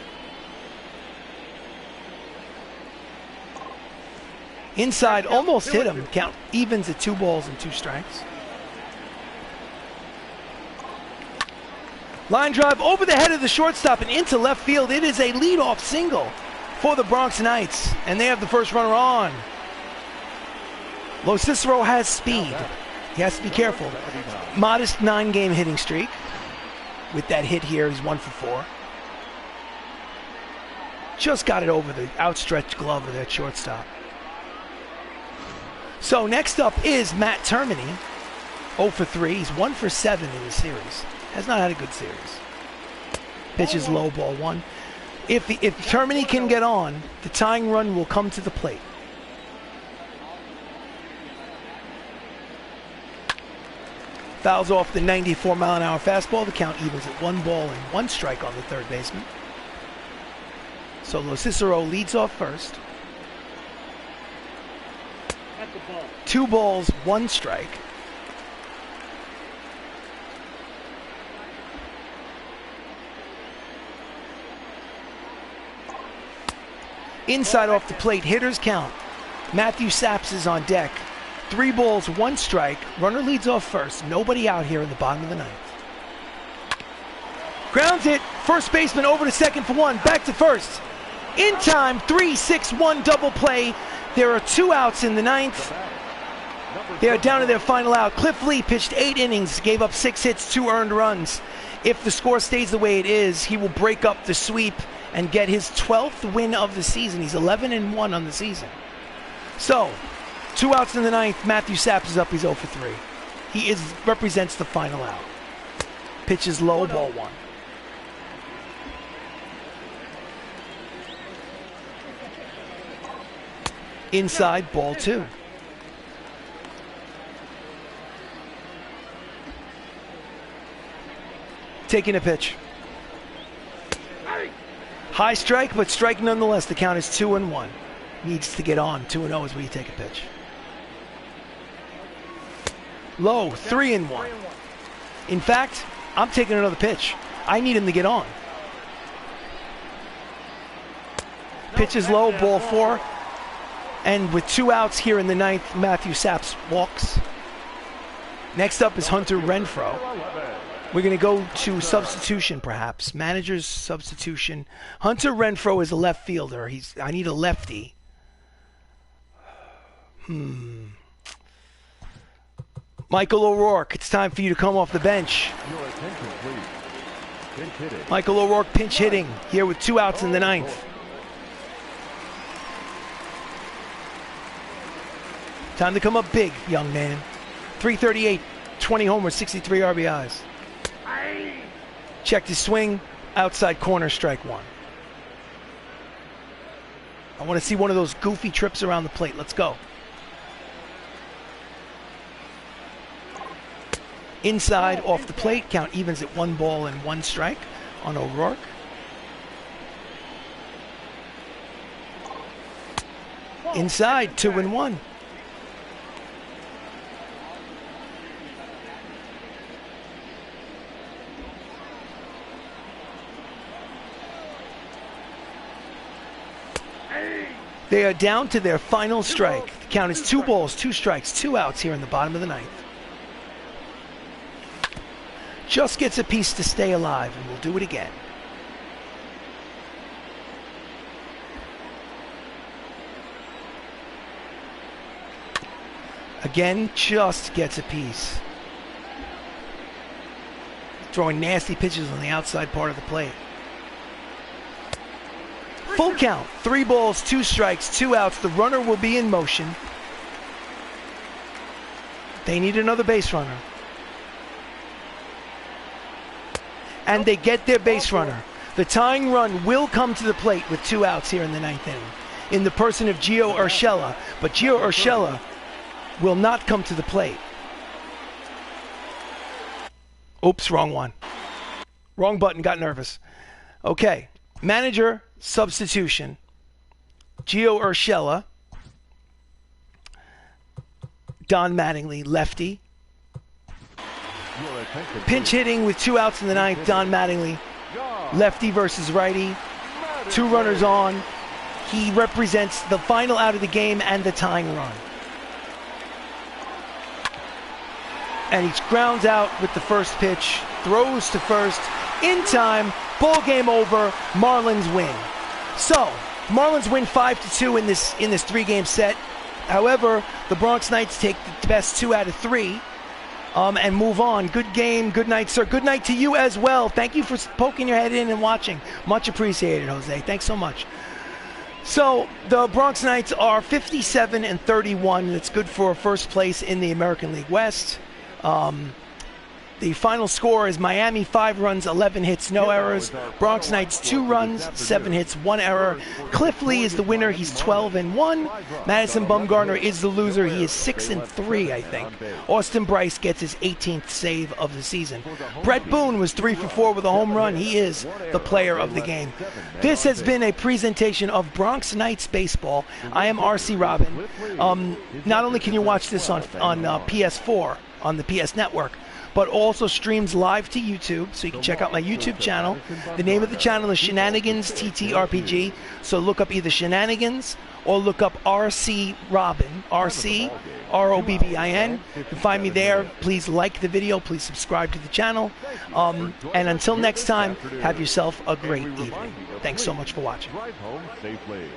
Inside, almost hit him. Count evens at 2 balls and 2 strikes. Line drive over the head of the shortstop and into left field. It is a leadoff single for the Bronx Knights, and they have the first runner on. Locicero has speed. He has to be careful. Modest 9-game hitting streak. With that hit here, he's 1 for 4. Just got it over the outstretched glove of that shortstop. So next up is Matt Termini, 0 for 3. He's 1 for 7 in the series. Has not had a good series. Pitches low, ball 1. If Termini can get on, the tying run will come to the plate. Fouls off the 94-mile-an-hour fastball. The count evens at 1 ball and 1 strike on the third baseman. So Locicero leads off first. 2 balls, 1 strike. Inside off the plate, hitters count. Matthew Saps is on deck. 3 balls, 1 strike. Runner leads off first. Nobody out here in the bottom of the ninth. Grounds it. First baseman over to second for 1. Back to first. In time, 3-6-1 double play. There are 2 outs in the ninth. They are down to their final out. Cliff Lee pitched 8 innings, gave up 6 hits, 2 earned runs. If the score stays the way it is, he will break up the sweep and get his 12th win of the season. He's 11-1 on the season. So, 2 outs in the ninth. Matthew Saps is up. He's 0 for 3. He represents the final out. Pitches low, ball 1. Inside, ball 2. Taking a pitch. High strike, but strike nonetheless. The count is 2-1. Needs to get on. 2-0 is where you take a pitch. Low, 3-1. In fact, I'm taking another pitch. I need him to get on. Pitch is low, ball 4. And with 2 outs here in the ninth, Matthew Saps walks. Next up is Hunter Renfroe. We're going to go to substitution, perhaps. Manager's substitution. Hunter Renfroe is a left fielder. I need a lefty. Michael O'Rourke, it's time for you to come off the bench. Michael O'Rourke pinch hitting here with 2 outs in the ninth. Time to come up big, young man. 338, 20 homers, 63 RBIs. Checked his swing, outside corner, strike 1. I want to see one of those goofy trips around the plate. Let's go. Inside, off the plate, count evens at 1 ball and 1 strike on O'Rourke. Inside, 2-1. They are down to their final strike. The count is 2 balls, 2 strikes, 2 outs here in the bottom of the ninth. Just gets a piece to stay alive, and we'll do it again. Again, just gets a piece. Throwing nasty pitches on the outside part of the plate. Full count, 3 balls, 2 strikes, 2 outs. The runner will be in motion. They need another base runner. And they get their base runner. The tying run will come to the plate with 2 outs here in the ninth inning, in the person of Gio Urshela. But Gio Urshela will not come to the plate. Oops, wrong one. Wrong button, got nervous. Okay, manager substitution. Gio Urshela. Don Mattingly, lefty. Pinch hitting with 2 outs in the ninth, Don Mattingly. Lefty versus righty. 2 runners on. He represents the final out of the game and the tying run. And he grounds out with the first pitch. Throws to first. In time. Ball game over. Marlins win. So, Marlins win 5-2 in this 3-game set. However, the Bronx Knights take the best 2 out of 3 and move on. Good game. Good night, sir. Good night to you as well. Thank you for poking your head in and watching. Much appreciated, Jose. Thanks so much. So, the Bronx Knights are 57-31. That's good for first place in the American League West. The final score is Miami 5 runs, 11 hits, no errors. Bronx Knights 2 runs, 7 hits, 1 error. Cliff Lee is the winner. He's 12-1. Madison Bumgarner is the loser. He is 6-3, I think. Austin Bryce gets his 18th save of the season. Brett Boone was 3 for 4 with a home run. He is the player of the game. This has been a presentation of Bronx Knights baseball. I am RC Robbin. Not only can you watch this on PS4, on the PS Network, but also streams live to YouTube, so you can check out my YouTube channel. The name of the channel is Shenanigans ttRPG, so look up either Shenanigans or look up RC Robbin, RC ROBBIN. You can find me there. Please like the video, please subscribe to the channel, and until next time, have yourself a great evening. Thanks so much for watching. Drive home safely.